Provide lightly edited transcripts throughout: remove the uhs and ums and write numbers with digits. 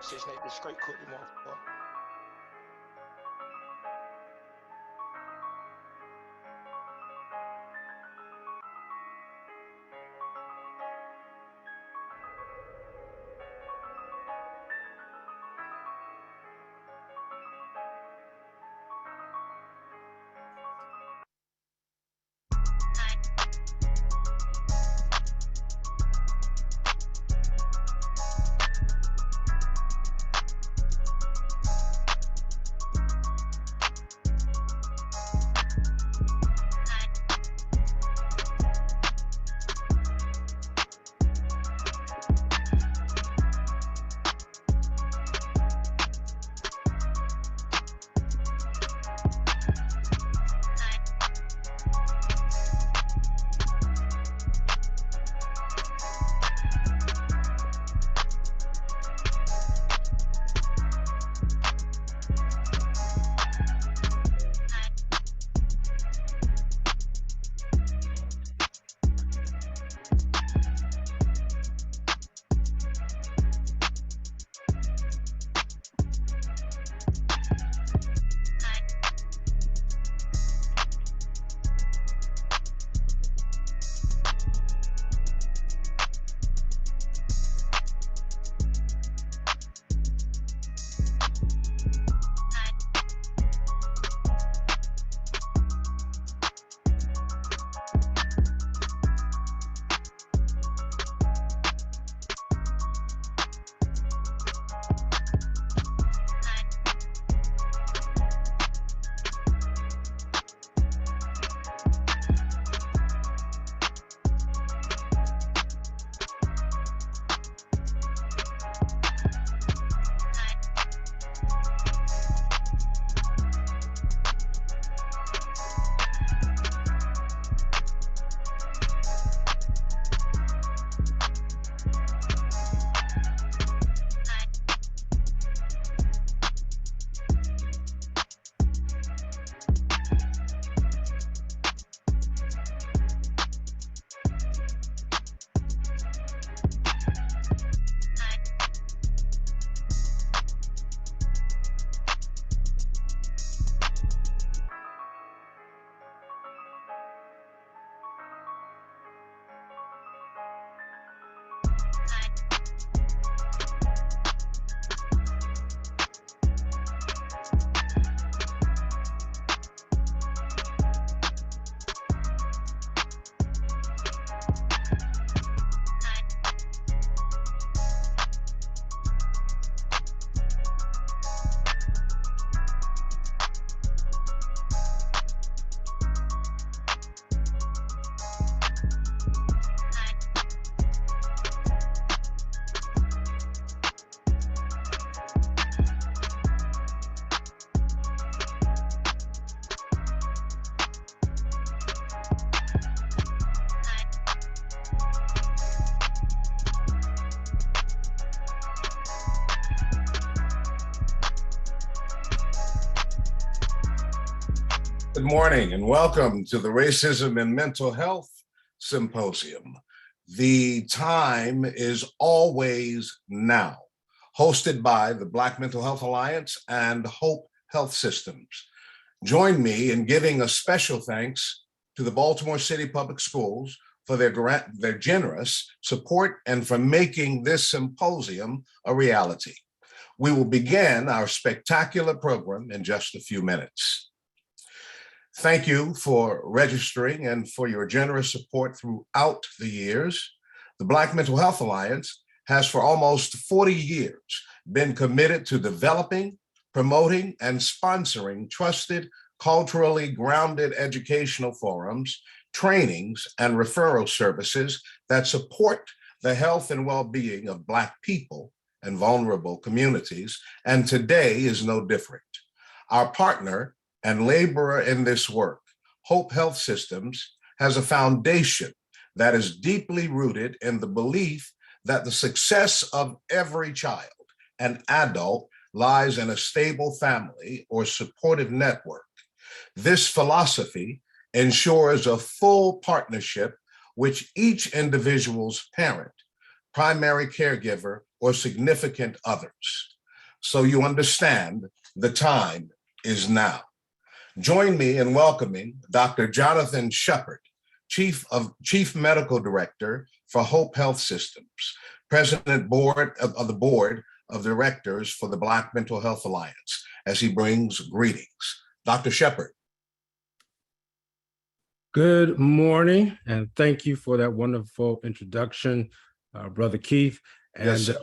seçenek bir straight cut you more. Good morning and welcome to the Racism and Mental Health Symposium. The time is always now, hosted by the Black Mental Health Alliance and Hope Health Systems. Join me in giving a special thanks to the Baltimore City Public Schools for their generous support and for making this symposium a reality. We will begin our spectacular program in just a few minutes. Thank you for registering and for your generous support throughout the years. The Black Mental Health Alliance has for almost 40 years been committed to developing, promoting, and sponsoring trusted, culturally grounded educational forums, trainings, and referral services that support the health and well-being of Black people and vulnerable communities, and today is no different. Our partner and laborer in this work, Hope Health Systems, has a foundation that is deeply rooted in the belief that the success of every child and adult lies in a stable family or supportive network. This philosophy ensures a full partnership which each individual's parent, primary caregiver, or significant others. So you understand the time is now. Join me in welcoming Dr. Jonathan Shepard, Chief Medical Director for Hope Health Systems, President of the Board of Directors for the Black Mental Health Alliance, as he brings greetings. Dr. Shepard. Good morning, and thank you for that wonderful introduction, Brother Keith. And Yes,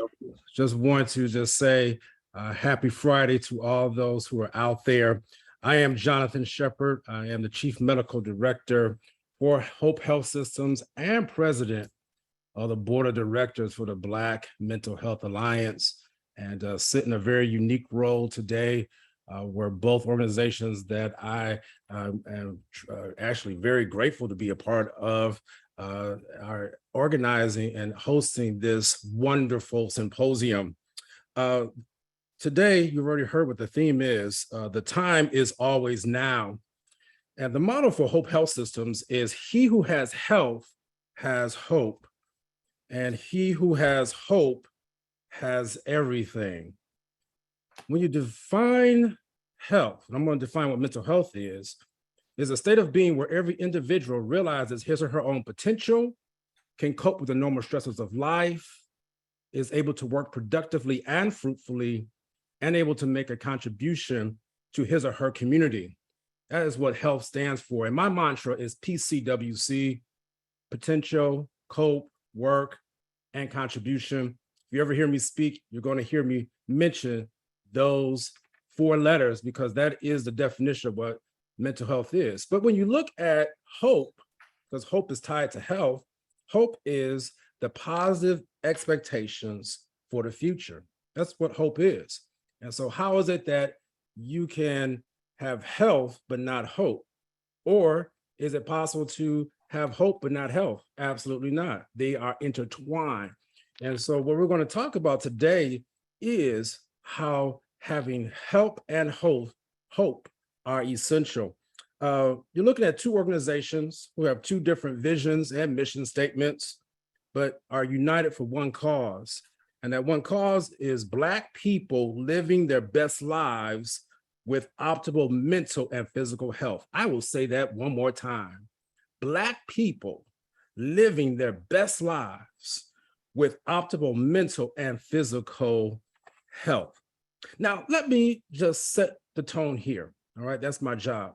just want to just say happy Friday to all those who are out there. I am Jonathan Shepard. I am the Chief Medical Director for Hope Health Systems and President of the Board of Directors for the Black Mental Health Alliance, and sit in a very unique role today. We're both organizations that I am actually very grateful to be a part of, are organizing and hosting this wonderful symposium. Today, you've already heard what the theme is. The time is always now. And the motto for Hope Health Systems is, he who has health has hope, and he who has hope has everything. When you define health, and I'm going to define what mental health is a state of being where every individual realizes his or her own potential, can cope with the normal stresses of life, is able to work productively and fruitfully, and able to make a contribution to his or her community. That is what health stands for. And my mantra is PCWC: potential, cope, work, and contribution. If you ever hear me speak, you're going to hear me mention those 4 letters, because that is the definition of what mental health is. But when you look at hope, because hope is tied to health, hope is the positive expectations for the future. That's what hope is. And so how is it that you can have health but not hope? Or is it possible to have hope but not health? Absolutely not. They are intertwined. And so what we're going to talk about today is how having help and hope are essential. You're looking at 2 organizations who have 2 different visions and mission statements, but are united for one cause. And that one cause is Black people living their best lives with optimal mental and physical health. I will say that one more time. Black people living their best lives with optimal mental and physical health. Now, let me just set the tone here. All right, that's my job.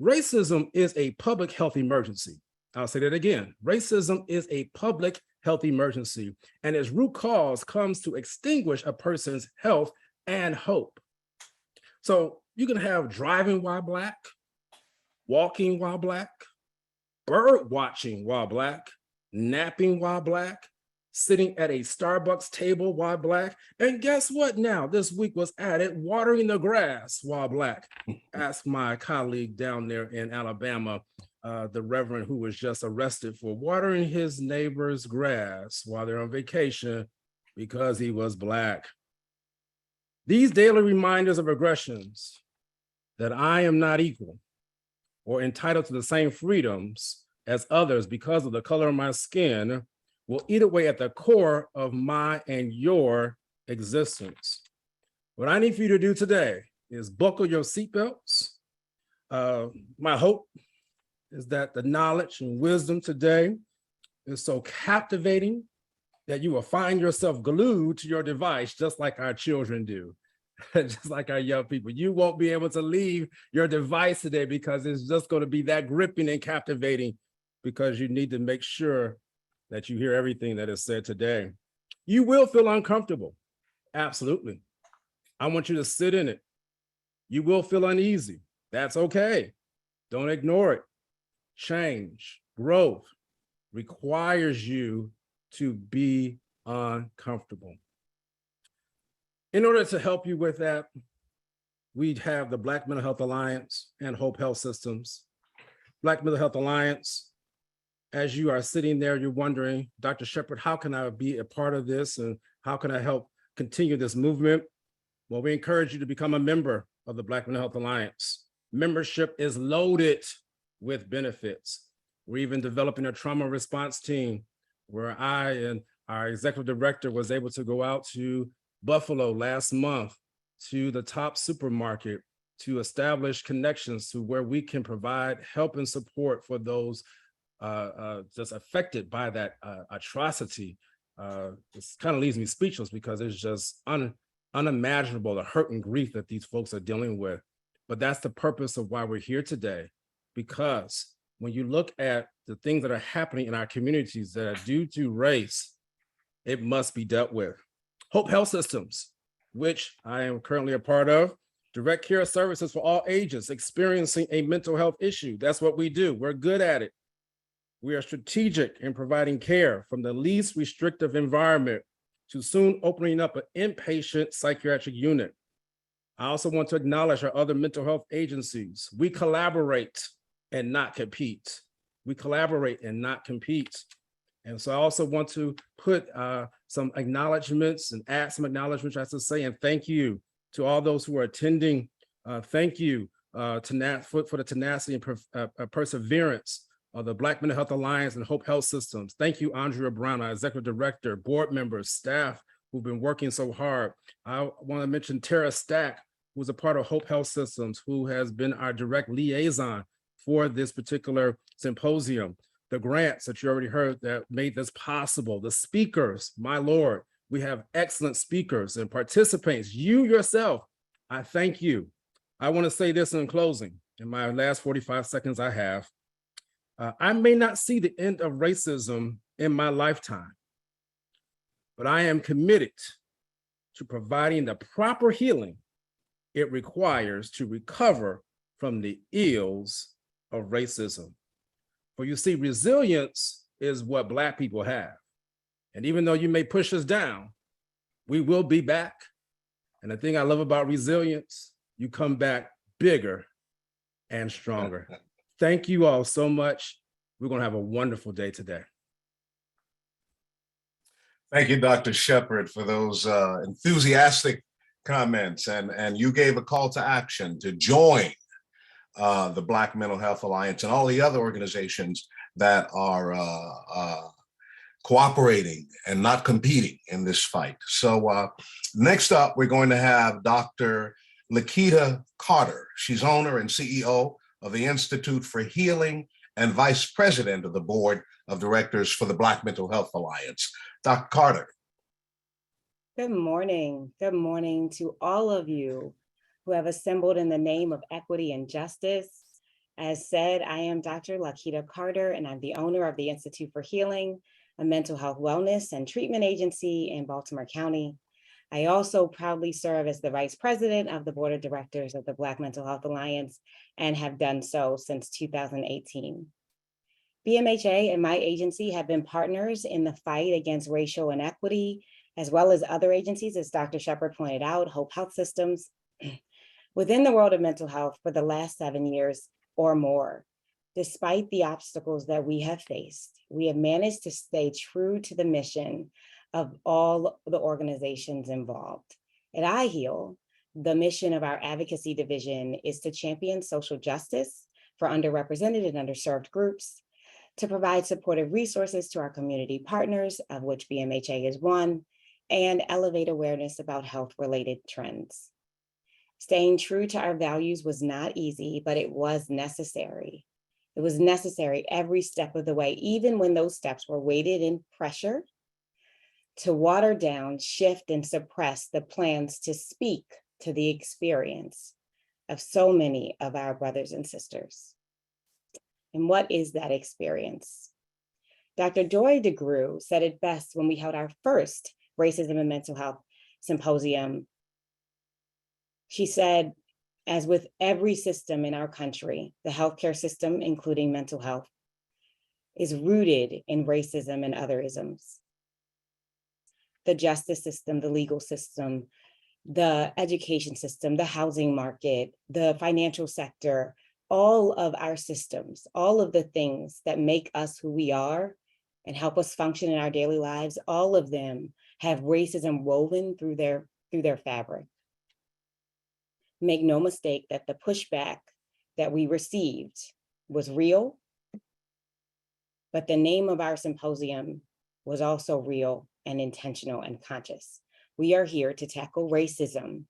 Racism is a public health emergency. I'll say that again. Racism is a public health emergency, and its root cause comes to extinguish a person's health and hope. So you can have driving while Black, walking while Black, bird watching while Black, napping while Black, sitting at a Starbucks table while Black, and guess what now? This week was added watering the grass while Black. Ask my colleague down there in Alabama, the Reverend who was just arrested for watering his neighbor's grass while they're on vacation because he was Black. These daily reminders of aggressions that I am not equal or entitled to the same freedoms as others because of the color of my skin will eat away at the core of my and your existence. What I need for you to do today is buckle your seatbelts. My hope is that the knowledge and wisdom today is so captivating that you will find yourself glued to your device, just like our children do, just like our young people. You won't be able to leave your device today because it's just going to be that gripping and captivating, because you need to make sure that you hear everything that is said today. You will feel uncomfortable. Absolutely. I want you to sit in it. You will feel uneasy. That's okay. Don't ignore it. Change, growth requires you to be uncomfortable. In order to help you with that, we have the Black Mental Health Alliance and Hope Health Systems. Black Mental Health Alliance, as you are sitting there, you're wondering, Dr. Shepard, how can I be a part of this and how can I help continue this movement? Well, we encourage you to become a member of the Black Mental Health Alliance. Membership is loaded with benefits. We're even developing a trauma response team where I and Our executive director was able to go out to Buffalo last month to the top supermarket to establish connections to where we can provide help and support for those just affected by that atrocity. This kind of leaves me speechless because it's just unimaginable the hurt and grief that these folks are dealing with. But that's the purpose of why we're here today, because when you look at the things that are happening in our communities that are due to race, it must be dealt with. Hope Health Systems, which I am currently a part of, direct care services for all ages experiencing a mental health issue. That's what we do. We're good at it. We are strategic in providing care from the least restrictive environment to soon opening up an inpatient psychiatric unit. I also want to acknowledge our other mental health agencies. We collaborate and not compete. We collaborate and not compete. And so I also want to put some acknowledgements and add some acknowledgements, I should say, and thank you to all those who are attending. Thank you for the tenacity and perseverance of the Black Mental Health Alliance and Hope Health Systems. Thank you, Andrea Brown, our executive director, board members, staff who've been working so hard. I want to mention Tara Stack, who's a part of Hope Health Systems, who has been our direct liaison for this particular symposium. The grants that you already heard that made this possible, the speakers, my Lord, we have excellent speakers and participants. You yourself, I thank you. I want to say this in closing, in my last 45 seconds I have. I may not see the end of racism in my lifetime, but I am committed to providing the proper healing it requires to recover from the ills of racism. For you see, resilience is what Black people have. And even though you may push us down, we will be back. And the thing I love about resilience, you come back bigger and stronger. Thank you all so much. We're going to have a wonderful day today. Thank you, Dr. Shepherd, for those enthusiastic comments. And you gave a call to action to join the Black Mental Health Alliance and all the other organizations that are cooperating and not competing in this fight. So next up, we're going to have Dr. Lakita Carter. She's owner and CEO of the Institute for Healing and vice president of the board of directors for the Black Mental Health Alliance. Dr. Carter. Good morning. Good morning to all of you who have assembled in the name of equity and justice. As said, I am Dr. Lakita Carter, and I'm the owner of the Institute for Healing, a mental health wellness and treatment agency in Baltimore County. I also proudly serve as the vice president of the board of directors of the Black Mental Health Alliance and have done so since 2018. BMHA and my agency have been partners in the fight against racial inequity, as well as other agencies, as Dr. Shepherd pointed out, Hope Health Systems, within the world of mental health for the last 7 years or more. Despite the obstacles that we have faced, we have managed to stay true to the mission of all the organizations involved. At iHeal, the mission of our advocacy division is to champion social justice for underrepresented and underserved groups, to provide supportive resources to our community partners, of which BMHA is one, and elevate awareness about health-related trends. Staying true to our values was not easy, but it was necessary. It was necessary every step of the way, even when those steps were weighted in pressure to water down, shift, and suppress the plans to speak to the experience of so many of our brothers and sisters. And what is that experience? Dr. Joy DeGruy said it best when we held our first Racism and Mental Health Symposium. She said, as with every system in our country, the healthcare system, including mental health, is rooted in racism and otherisms. The justice system, the legal system, the education system, the housing market, the financial sector, all of our systems, all of the things that make us who we are and help us function in our daily lives, all of them have racism woven through their fabric. Make no mistake that the pushback that we received was real, but the name of our symposium was also real and intentional and conscious. We are here to tackle racism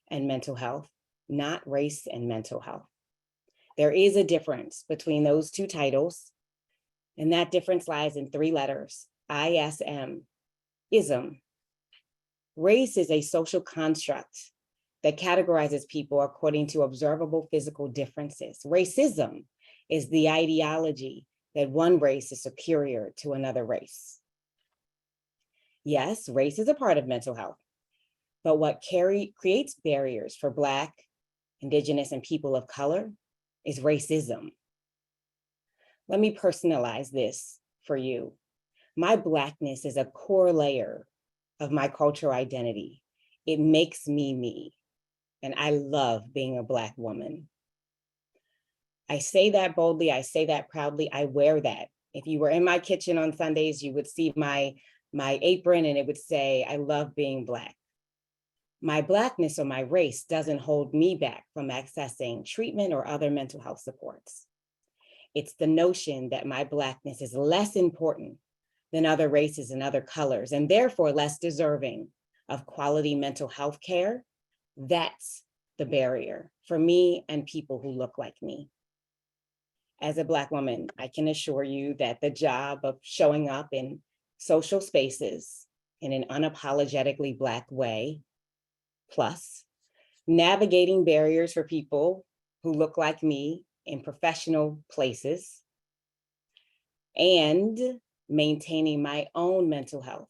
and mental health, not race and mental health. There is a difference between those two titles, and that difference lies in 3 letters, ISM, ism. Race is a social construct that categorizes people according to observable physical differences. Racism is the ideology that one race is superior to another race. Yes, race is a part of mental health, but what creates barriers for Black, Indigenous, and people of color is racism. Let me personalize this for you. My Blackness is a core layer of my cultural identity. It makes me me, and I love being a Black woman. I say that boldly, I say that proudly, I wear that. If you were in my kitchen on Sundays, you would see my apron and it would say, I love being Black. My Blackness or my race doesn't hold me back from accessing treatment or other mental health supports. It's the notion that my Blackness is less important than other races and other colors, and therefore less deserving of quality mental health care. That's the barrier for me and people who look like me. As a Black woman, I can assure you that the job of showing up in social spaces in an unapologetically Black way, plus navigating barriers for people who look like me in professional places, and maintaining my own mental health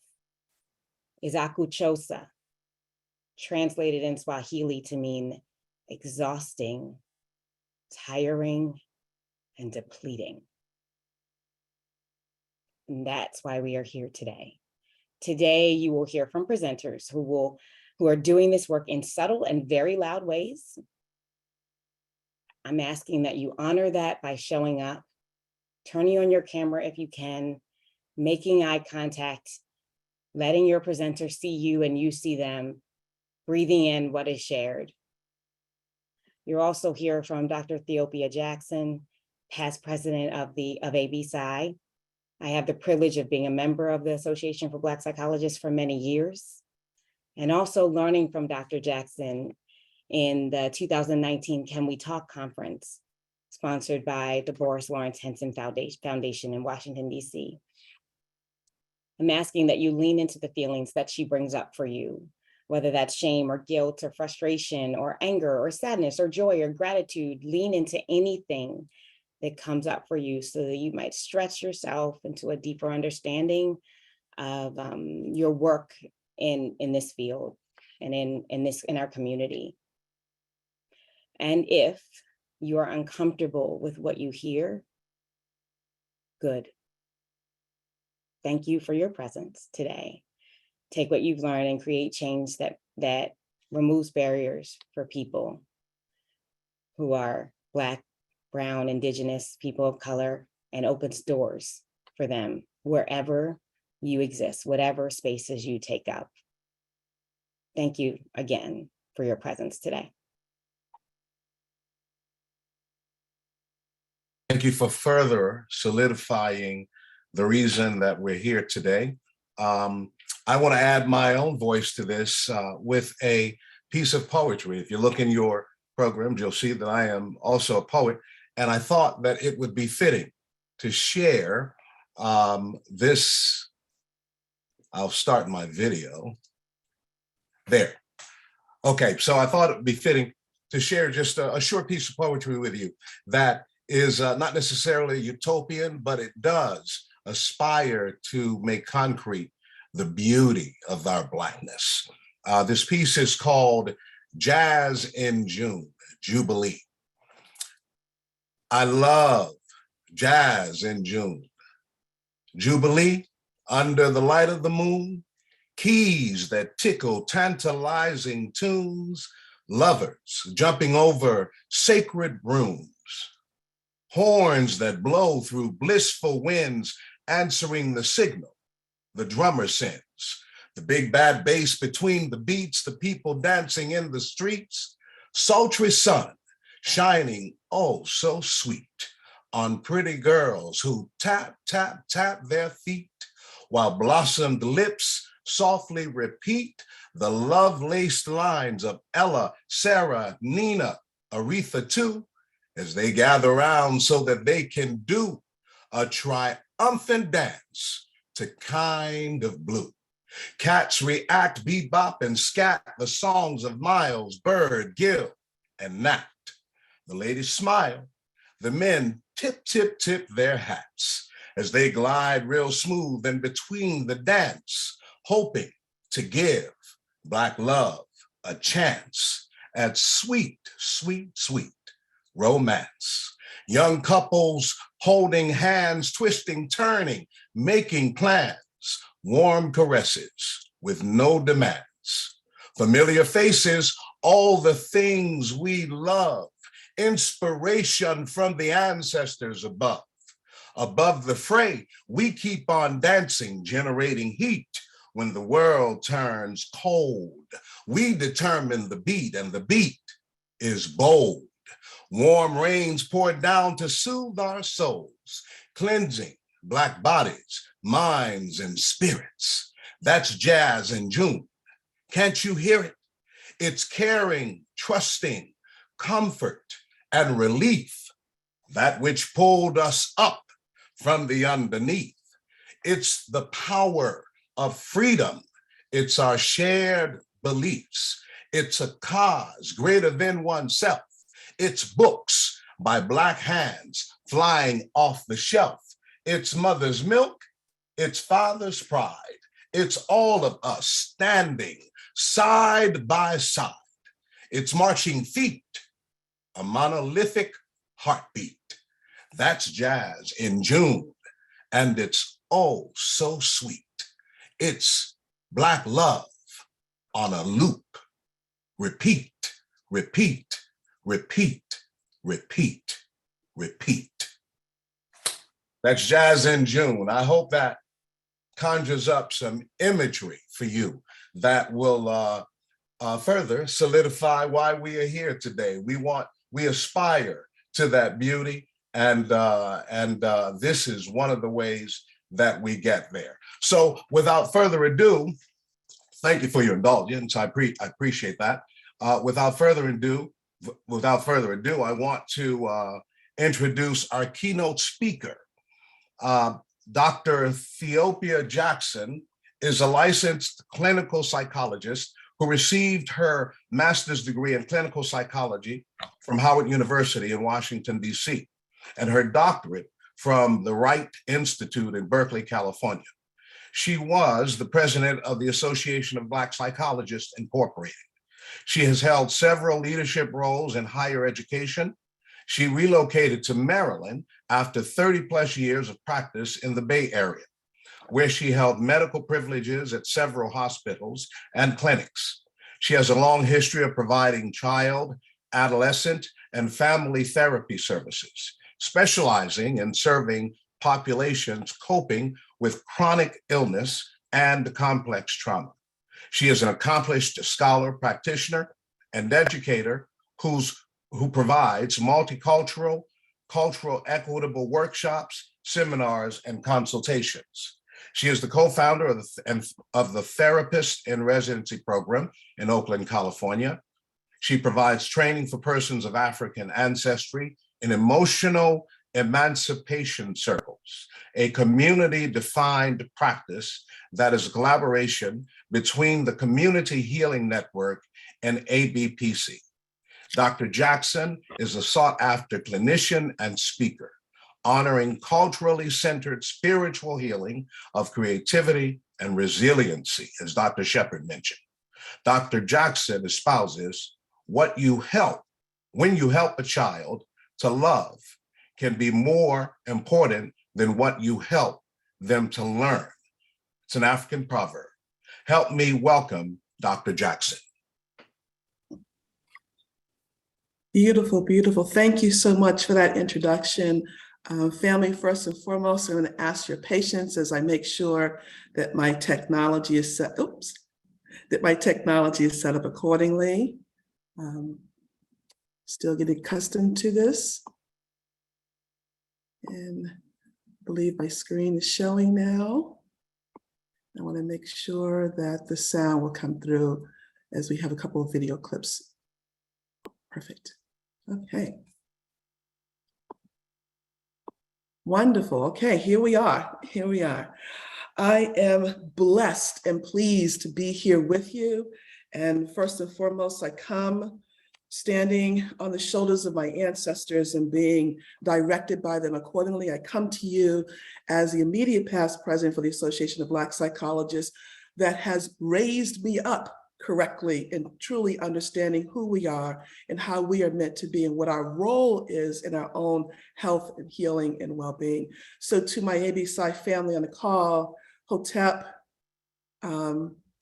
is akuchosa, translated in Swahili to mean exhausting, tiring, and depleting. And that's why we are here today. Today, you will hear from presenters who are doing this work in subtle and very loud ways. I'm asking that you honor that by showing up, turning on your camera if you can, making eye contact, letting your presenter see you and you see them, breathing in what is shared. You'll also hear from Dr. Theopia Jackson, past president of ABPSI. I have the privilege of being a member of the Association for Black Psychologists for many years, and also learning from Dr. Jackson in the 2019 Can We Talk conference, sponsored by the Boris Lawrence Henson Foundation in Washington, DC. I'm asking that you lean into the feelings that she brings up for you, whether that's shame or guilt or frustration or anger or sadness or joy or gratitude. Lean into anything that comes up for you so that you might stretch yourself into a deeper understanding of your work in this field and in our community. And if you are uncomfortable with what you hear, good. Thank you for your presence today. Take what you've learned and create change that removes barriers for people who are Black, Brown, Indigenous, people of color, and opens doors for them wherever you exist, whatever spaces you take up. Thank you again for your presence today. Thank you for further solidifying the reason that we're here today. I want to add my own voice to this with a piece of poetry. If you look in your programs, you'll see that I am also a poet, and I thought that it would be fitting to share this. I'll start my video. There. Okay, so I thought it would be fitting to share just a short piece of poetry with you that is not necessarily utopian, but it does aspire to make concrete the beauty of our Blackness. This piece is called Jazz in June, Jubilee. I love jazz in June. Jubilee, under the light of the moon, keys that tickle tantalizing tunes, lovers jumping over sacred brooms, horns that blow through blissful winds, answering the signal the drummer sends, the big bad bass between the beats, the people dancing in the streets, sultry sun shining oh so sweet on pretty girls who tap, tap, tap their feet, while blossomed lips softly repeat the love-laced lines of Ella, Sarah, Nina, Aretha too, as they gather round so that they can do a triumphant dance to Kind of Blue. Cats react, bebop, and scat the songs of Miles, Bird, Gill, and Nat. The ladies smile. The men tip, tip, tip their hats as they glide real smooth in between the dance, hoping to give Black love a chance at sweet, sweet, sweet romance. Young couples holding hands, twisting, turning, making plans, warm caresses with no demands. Familiar faces, all the things we love, inspiration from the ancestors above. Above the fray, we keep on dancing, generating heat. When the world turns cold, we determine the beat, and the beat is bold. Warm rains pour down to soothe our souls, cleansing Black bodies, minds, and spirits. That's jazz in June. Can't you hear it? It's caring, trusting, comfort, and relief, that which pulled us up from the underneath. It's the power of freedom. It's our shared beliefs. It's a cause greater than oneself. It's books by Black hands flying off the shelf. It's mother's milk. It's father's pride. It's all of us standing side by side. It's marching feet, a monolithic heartbeat. That's jazz in June, and it's oh so sweet. It's Black love on a loop. Repeat, repeat, repeat, repeat, repeat. That's jazz in June. I hope that conjures up some imagery for you that will further solidify why we are here today. We aspire to that beauty, and this is one of the ways that we get there. So without further ado, thank you for your indulgence. I appreciate that. Without further ado, I want to introduce our keynote speaker. Dr. Theopia Jackson is a licensed clinical psychologist who received her master's degree in clinical psychology from Howard University in Washington, D.C., and her doctorate from the Wright Institute in Berkeley, California. She was the president of the Association of Black Psychologists, Incorporated. She has held several leadership roles in higher education. She relocated to Maryland after 30 plus years of practice in the Bay Area, where she held medical privileges at several hospitals and clinics. She has a long history of providing child, adolescent, and family therapy services, specializing in serving populations coping with chronic illness and complex trauma. She is an accomplished scholar, practitioner, and educator who provides multicultural, cultural equitable workshops, seminars, and consultations. She is the co-founder of the Therapist in Residency program in Oakland, California. She provides training for persons of African ancestry in emotional emancipation circles, a community-defined practice that is a collaboration between the Community Healing Network and ABPC. Dr. Jackson is a sought-after clinician and speaker, honoring culturally centered spiritual healing of creativity and resiliency, as Dr. Shepard mentioned. Dr. Jackson espouses when you help a child to love can be more important than what you help them to learn. It's an African proverb. Help me welcome Dr. Jackson. Beautiful, beautiful. Thank you so much for that introduction. Family, first and foremost, I'm going to ask your patience as I make sure that my technology is set. Set up accordingly. Still getting accustomed to this. And I believe my screen is showing now. I want to make sure that the sound will come through as we have a couple of video clips. Perfect. Okay. Wonderful. Okay, here we are. Here we are. I am blessed and pleased to be here with you. And first and foremost, I come standing on the shoulders of my ancestors and being directed by them accordingly. I come to you as the immediate past president for the Association of Black Psychologists that has raised me up correctly in truly understanding who we are and how we are meant to be and what our role is in our own health and healing and well-being. So to my ABSI family on the call, Hotep,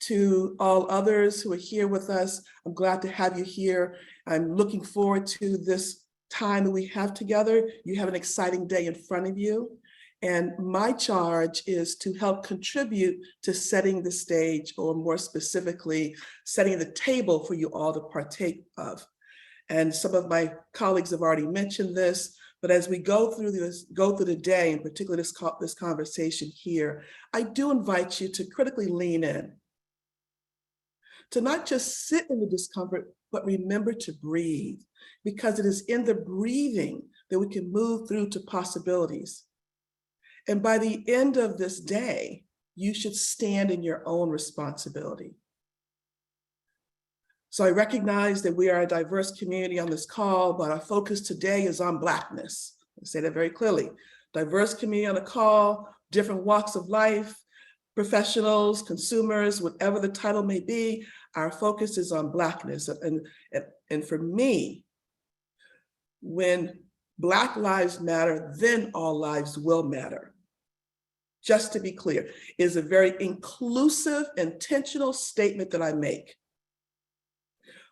to all others who are here with us, I'm glad to have you here. I'm looking forward to this time that we have together. You have an exciting day in front of you. And my charge is to help contribute to setting the stage, or more specifically, setting the table for you all to partake of. And some of my colleagues have already mentioned this, but as we go through the day, and particularly this conversation here, I do invite you to critically lean in, to not just sit in the discomfort, but remember to breathe, because it is in the breathing that we can move through to possibilities. And by the end of this day, you should stand in your own responsibility. So I recognize that we are a diverse community on this call, but our focus today is on Blackness. I say that very clearly. Diverse community on the call, different walks of life, professionals, consumers, whatever the title may be, our focus is on Blackness. And for me, when Black lives matter, then all lives will matter. Just to be clear, is a very inclusive, intentional statement that I make.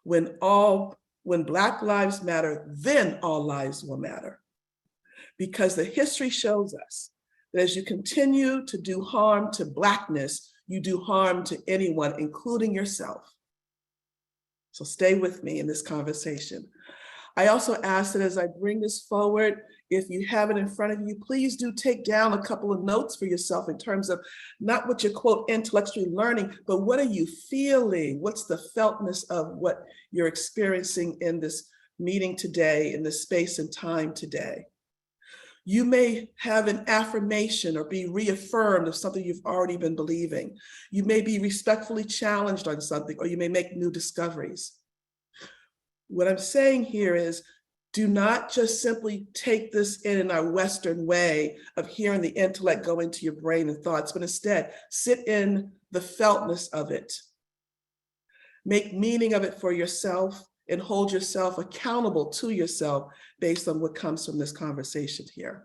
When Black lives matter, then all lives will matter. Because the history shows us that as you continue to do harm to Blackness, you do harm to anyone, including yourself. So stay with me in this conversation. I also ask that as I bring this forward, if you have it in front of you, please do take down a couple of notes for yourself in terms of not what you're, quote, intellectually learning, but what are you feeling? What's the feltness of what you're experiencing in this meeting today, in this space and time today? You may have an affirmation or be reaffirmed of something you've already been believing. You may be respectfully challenged on something, or you may make new discoveries. What I'm saying here is, do not just simply take this in our Western way of hearing the intellect go into your brain and thoughts, but instead sit in the feltness of it. Make meaning of it for yourself and hold yourself accountable to yourself based on what comes from this conversation here.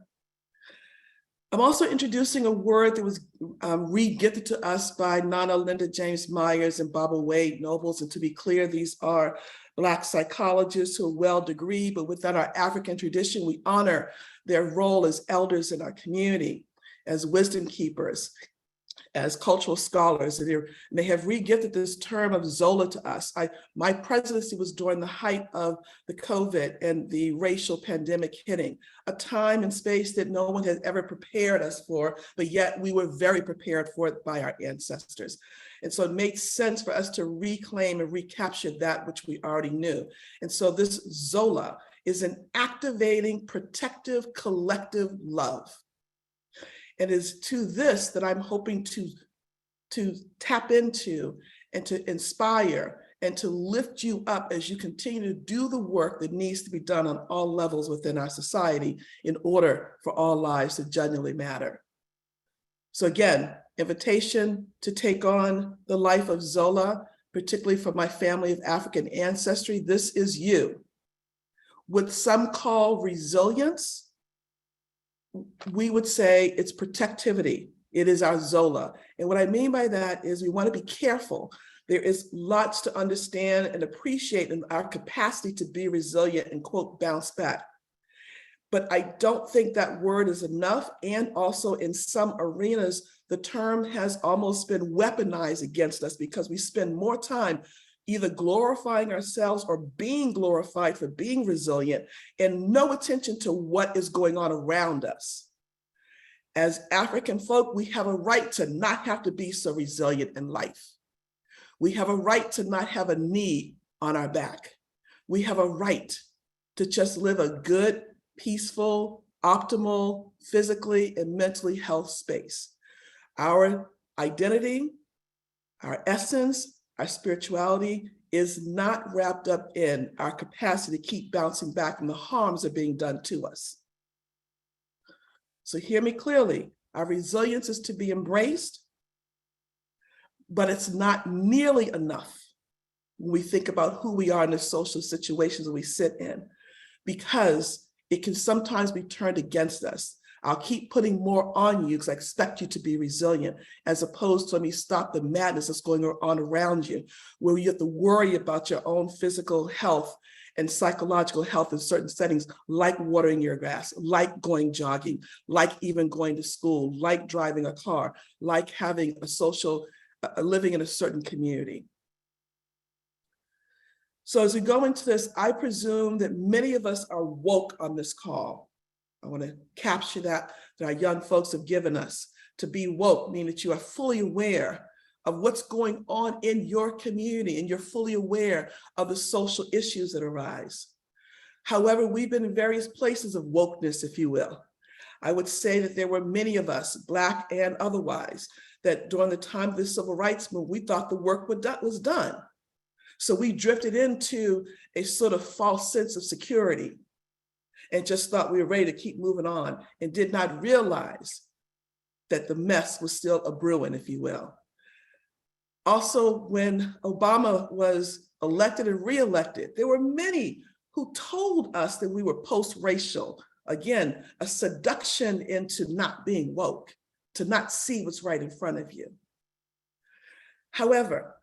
I'm also introducing a word that was re-gifted to us by Nana Linda James Myers and Baba Wade Nobles. And to be clear, these are Black psychologists who are well-degreed, but within our African tradition, we honor their role as elders in our community, as wisdom keepers, as cultural scholars. And they have re-gifted this term of Zola to us. My presidency was during the height of the COVID and the racial pandemic hitting, a time and space that no one has ever prepared us for, but yet we were very prepared for it by our ancestors. And so it makes sense for us to reclaim and recapture that which we already knew. And so this Zola is an activating, protective, collective love. It is to this that I'm hoping to tap into and to inspire and to lift you up as you continue to do the work that needs to be done on all levels within our society in order for all lives to genuinely matter. So again, invitation to take on the life of Zola, particularly for my family of African ancestry. This is you. What some call resilience, we would say it's protectivity. It is our Zola. And what I mean by that is we want to be careful. There is lots to understand and appreciate in our capacity to be resilient and, quote, bounce back. But I don't think that word is enough. And also in some arenas, the term has almost been weaponized against us because we spend more time either glorifying ourselves or being glorified for being resilient and no attention to what is going on around us. As African folk, we have a right to not have to be so resilient in life. We have a right to not have a knee on our back. We have a right to just live a good, peaceful, optimal, physically and mentally health space. Our identity, our essence, our spirituality is not wrapped up in our capacity to keep bouncing back from the harms that are being done to us. So hear me clearly, our resilience is to be embraced, but it's not nearly enough when we think about who we are in the social situations that we sit in, because it can sometimes be turned against us. I'll keep putting more on you because I expect you to be resilient, as opposed to let me stop the madness that's going on around you, where you have to worry about your own physical health and psychological health in certain settings, like watering your grass, like going jogging, like even going to school, like driving a car, like having a social, living in a certain community. So as we go into this, I presume that many of us are woke on this call. I want to capture that our young folks have given us. To be woke, meaning that you are fully aware of what's going on in your community and you're fully aware of the social issues that arise. However, we've been in various places of wokeness, if you will. I would say that there were many of us, Black and otherwise, that during the time of the Civil Rights Movement, we thought the work was done. So we drifted into a sort of false sense of security and just thought we were ready to keep moving on and did not realize that the mess was still a brewing, if you will. Also, when Obama was elected and reelected, there were many who told us that we were post-racial. Again, a seduction into not being woke, to not see what's right in front of you. However,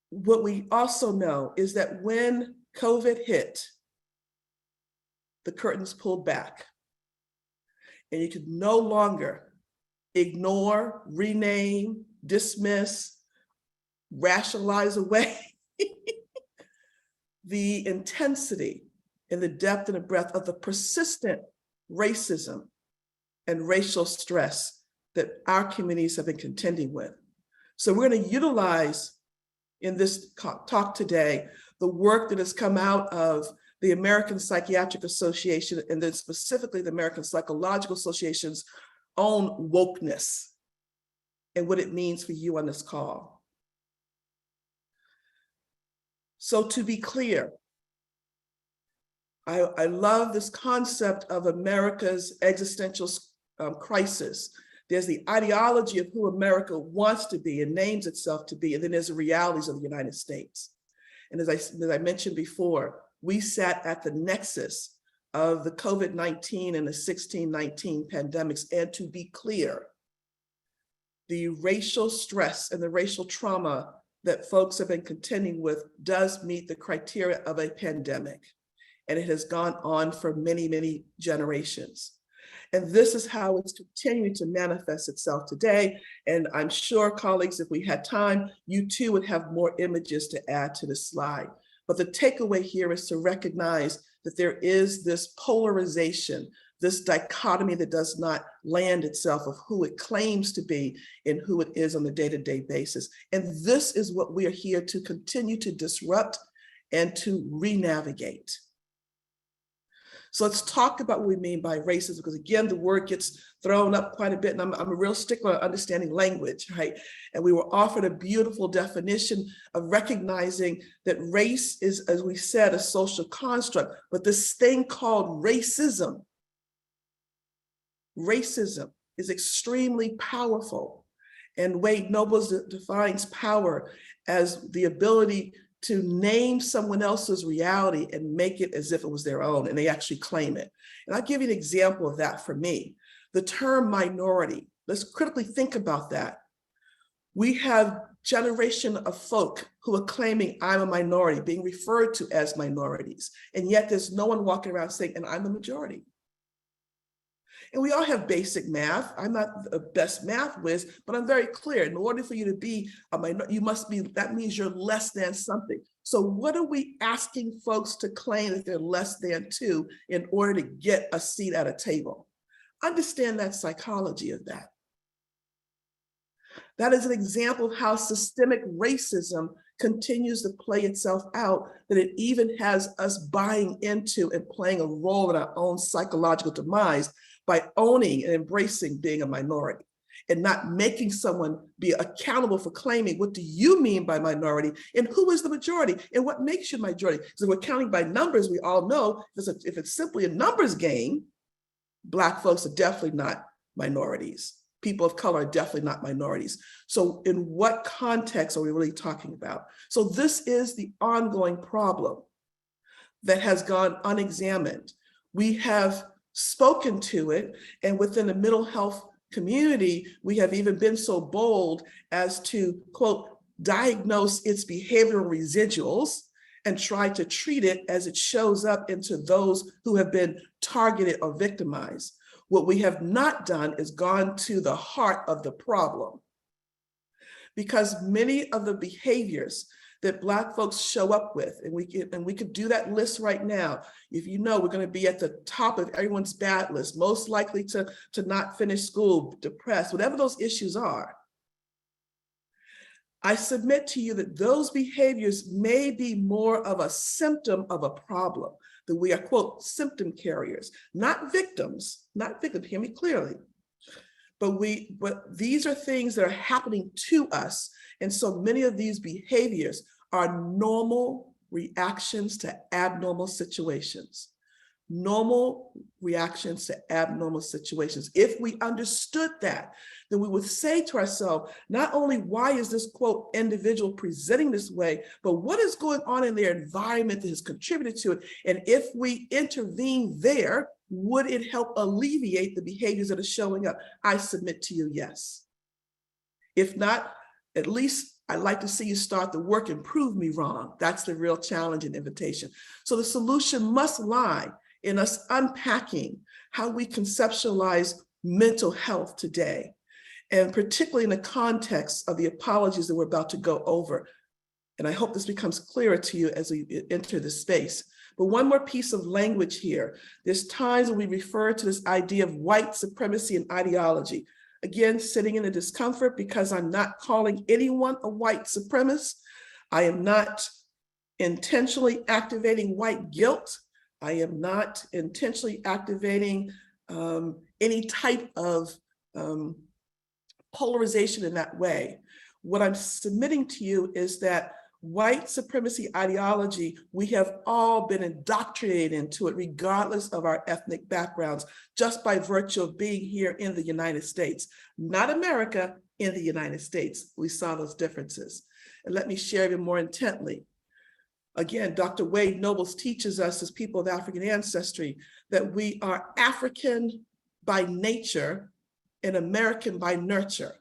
what we also know is that when COVID hit, the curtains pulled back and you could no longer ignore, rename, dismiss, rationalize away the intensity and the depth and the breadth of the persistent racism and racial stress that our communities have been contending with. So we're going to utilize in this talk today the work that has come out of the American Psychiatric Association, and then specifically the American Psychological Association's own wokeness and what it means for you on this call. So to be clear, I love this concept of America's existential crisis. There's the ideology of who America wants to be and names itself to be, and then there's the realities of the United States. And as I mentioned before, we sat at the nexus of the COVID-19 and the 16-19 pandemics. And to be clear, the racial stress and the racial trauma that folks have been contending with does meet the criteria of a pandemic. And it has gone on for many, many generations. And this is how it's continuing to manifest itself today. And I'm sure, colleagues, if we had time, you too would have more images to add to the slide. But the takeaway here is to recognize that there is this polarization, this dichotomy that does not land itself of who it claims to be and who it is on a day-to-day basis. And this is what we are here to continue to disrupt and to re-navigate. So let's talk about what we mean by racism, because again, the word gets thrown up quite a bit, and I'm a real stickler on understanding language, right? And we were offered a beautiful definition of recognizing that race is, as we said, a social construct, but this thing called racism is extremely powerful. And Wade Nobles defines power as the ability to name someone else's reality and make it as if it was their own, and they actually claim it. And I'll give you an example of that for me. The term minority, let's critically think about that. We have generation of folk who are claiming I'm a minority, being referred to as minorities, and yet there's no one walking around saying, and I'm the majority. And we all have basic math. I'm not the best math whiz, but I'm very clear. In order for you to be a minority, you must be, that means you're less than something. So what are we asking folks to claim that they're less than to in order to get a seat at a table? Understand that psychology of that. That is an example of how systemic racism continues to play itself out, that it even has us buying into and playing a role in our own psychological demise by owning and embracing being a minority and not making someone be accountable for claiming, what do you mean by minority and who is the majority and what makes you a majority? Because if we're counting by numbers, we all know if it's simply a numbers game, Black folks are definitely not minorities. People of color are definitely not minorities. So in what context are we really talking about? So this is the ongoing problem that has gone unexamined. We have spoken to it, and within the mental health community, we have even been so bold as to, quote, diagnose its behavioral residuals and try to treat it as it shows up into those who have been targeted or victimized. What we have not done is gone to the heart of the problem, because many of the behaviors that Black folks show up with, and we could do that list right now. If you know, we're going to be at the top of everyone's bad list, most likely to not finish school, depressed, whatever those issues are. I submit to you that those behaviors may be more of a symptom of a problem, that we are, quote, symptom carriers, not victims, hear me clearly. But these are things that are happening to us. And so many of these behaviors are normal reactions to abnormal situations. Normal reactions to abnormal situations. If we understood that, then we would say to ourselves, not only why is this, quote, individual presenting this way, but what is going on in their environment that has contributed to it? And if we intervene there, would it help alleviate the behaviors that are showing up? I submit to you, yes. If not, at least I'd like to see you start the work and prove me wrong. That's the real challenge and invitation. So the solution must lie in us unpacking how we conceptualize mental health today, and particularly in the context of the apologies that we're about to go over. And I hope this becomes clearer to you as we enter this space. But one more piece of language here. There's times when we refer to this idea of white supremacy and ideology. Again, sitting in the discomfort because I'm not calling anyone a white supremacist. I am not intentionally activating white guilt. I am not intentionally activating any type of polarization in that way. What I'm submitting to you is that white supremacy ideology, we have all been indoctrinated into it regardless of our ethnic backgrounds, just by virtue of being here in the United States, not America, in the United States. We saw those differences. And let me share even more intently. Again, Dr. Wade Nobles teaches us as people of African ancestry that we are African by nature and American by nurture.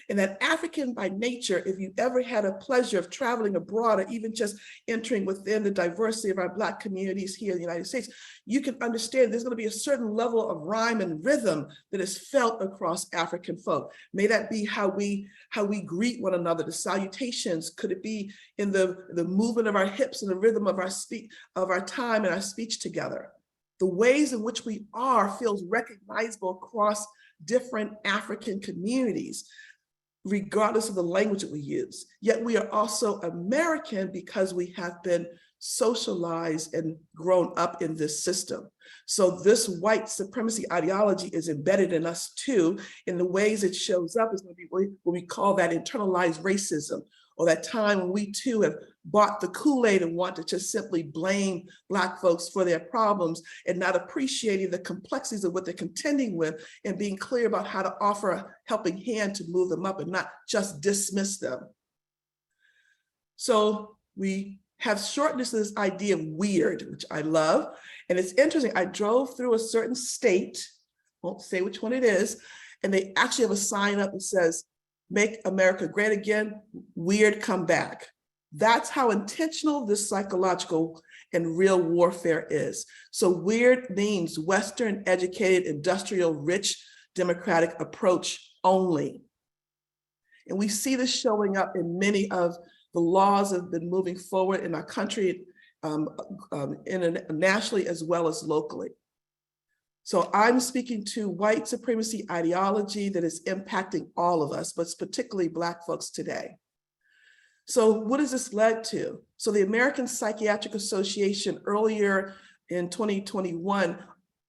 And that African by nature, if you ever had a pleasure of traveling abroad or even just entering within the diversity of our Black communities here in the United States, you can understand there's going to be a certain level of rhyme and rhythm that is felt across African folk. May that be how we greet one another, the salutations. Could it be in the movement of our hips and the rhythm of our speech, of our time and our speech together? The ways in which we are feels recognizable across different African communities, regardless of the language that we use. Yet we are also American because we have been socialized and grown up in this system. So this white supremacy ideology is embedded in us too. In the ways it shows up is going to be what we call that internalized racism, or that time when we too have bought the Kool-Aid and want to just simply blame Black folks for their problems and not appreciating the complexities of what they're contending with and being clear about how to offer a helping hand to move them up and not just dismiss them. So we have shortened this idea of weird, which I love. And it's interesting, I drove through a certain state, won't say which one it is, and they actually have a sign up that says, "Make America Great Again, weird come back." That's how intentional this psychological and real warfare is. So weird means Western, educated, industrial, rich, democratic approach only. And we see this showing up in many of the laws that have been moving forward in our country, nationally as well as locally. So I'm speaking to white supremacy ideology that is impacting all of us, but particularly Black folks today. So what has this led to? So the American Psychiatric Association earlier in 2021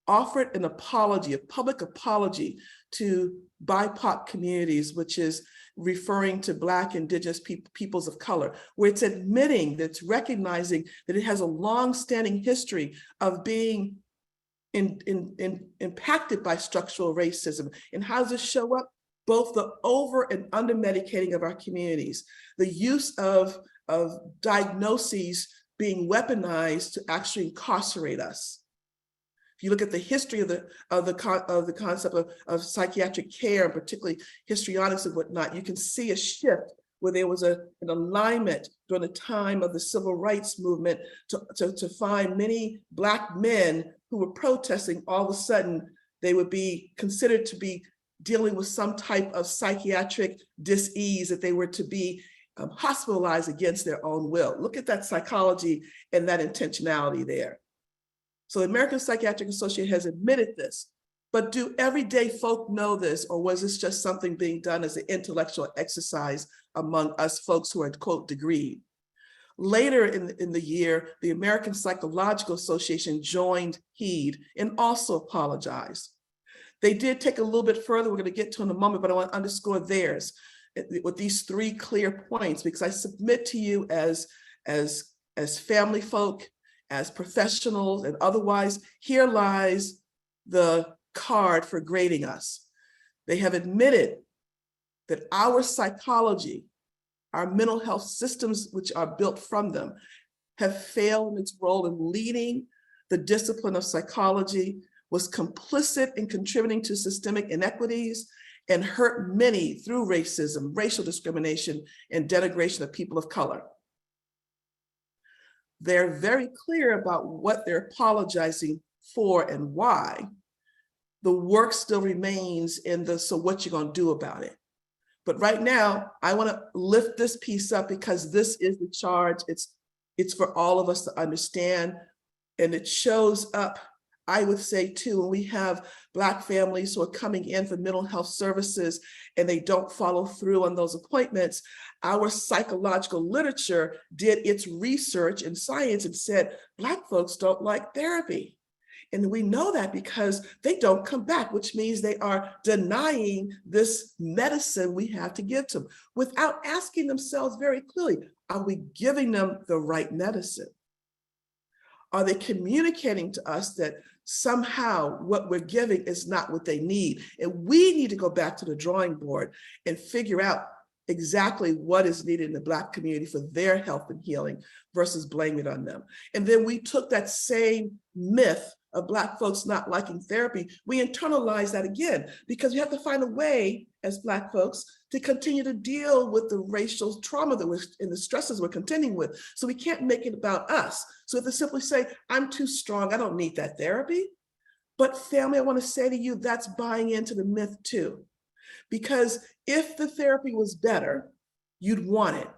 offered an apology, a public apology to BIPOC communities, which is referring to Black, Indigenous peoples of color, where it's admitting that it's recognizing that it has a long-standing history of being impacted by structural racism. And how does this show up? Both the over and under medicating of our communities, the use of diagnoses being weaponized to actually incarcerate us. If you look at the history of the concept of psychiatric care, and particularly histrionics and whatnot, you can see a shift where there was an alignment during the time of the civil rights movement to find many Black men who were protesting. All of a sudden, they would be considered to be dealing with some type of psychiatric dis-ease, that they were to be hospitalized against their own will. Look at that psychology and that intentionality there. So the American Psychiatric Association has admitted this, but do everyday folk know this, or was this just something being done as an intellectual exercise among us folks who are, quote, degreed? Later in the year, the American Psychological Association joined HEED and also apologized. They did take a little bit further, we're going to get to in a moment, but I want to underscore theirs with these 3 clear points, because I submit to you as family folk, as professionals and otherwise, here lies the card for grading us. They have admitted that our psychology, our mental health systems, which are built from them, have failed in its role in leading the discipline of psychology, was complicit in contributing to systemic inequities, and hurt many through racism, racial discrimination, and denigration of people of color. They're very clear about what they're apologizing for and why. The work still remains in the, so what you gonna do about it? But right now, I wanna lift this piece up because this is the charge. It's for all of us to understand, and it shows up, I would say too, when we have Black families who are coming in for mental health services and they don't follow through on those appointments. Our psychological literature did its research in science and said, Black folks don't like therapy. And we know that because they don't come back, which means they are denying this medicine we have to give to them without asking themselves very clearly, are we giving them the right medicine? Are they communicating to us that somehow what we're giving is not what they need? And we need to go back to the drawing board and figure out exactly what is needed in the Black community for their health and healing versus blame it on them. And then we took that same myth of Black folks not liking therapy, we internalize that again, because we have to find a way as Black folks to continue to deal with the racial trauma that we're and the stresses we're contending with. So we can't make it about us. So we have to simply say, I'm too strong, I don't need that therapy. But family, I want to say to you, that's buying into the myth too. Because if the therapy was better, you'd want it.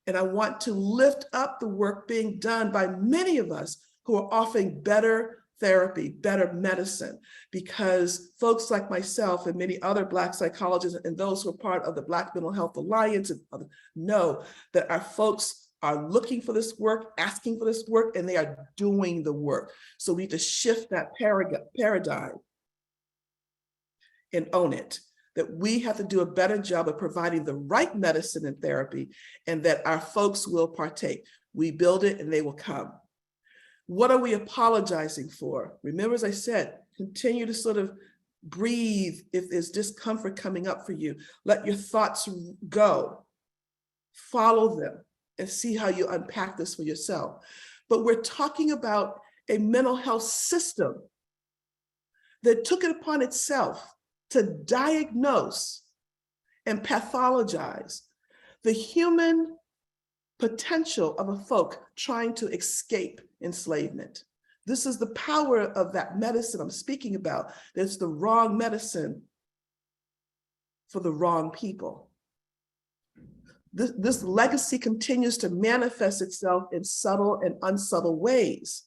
And I want to lift up the work being done by many of us who are offering better therapy, better medicine, because folks like myself and many other Black psychologists and those who are part of the Black Mental Health Alliance know that our folks are looking for this work, asking for this work, and they are doing the work. So we need to shift that paradigm and own it, that we have to do a better job of providing the right medicine and therapy, and that our folks will partake. We build it and they will come. What are we apologizing for? Remember, as I said, continue to sort of breathe if there's discomfort coming up for you. Let your thoughts go, follow them, and see how you unpack this for yourself. But we're talking about a mental health system that took it upon itself to diagnose and pathologize the human potential of a folk trying to escape enslavement. This is the power of that medicine I'm speaking about. It's the wrong medicine for the wrong people. This legacy continues to manifest itself in subtle and unsubtle ways.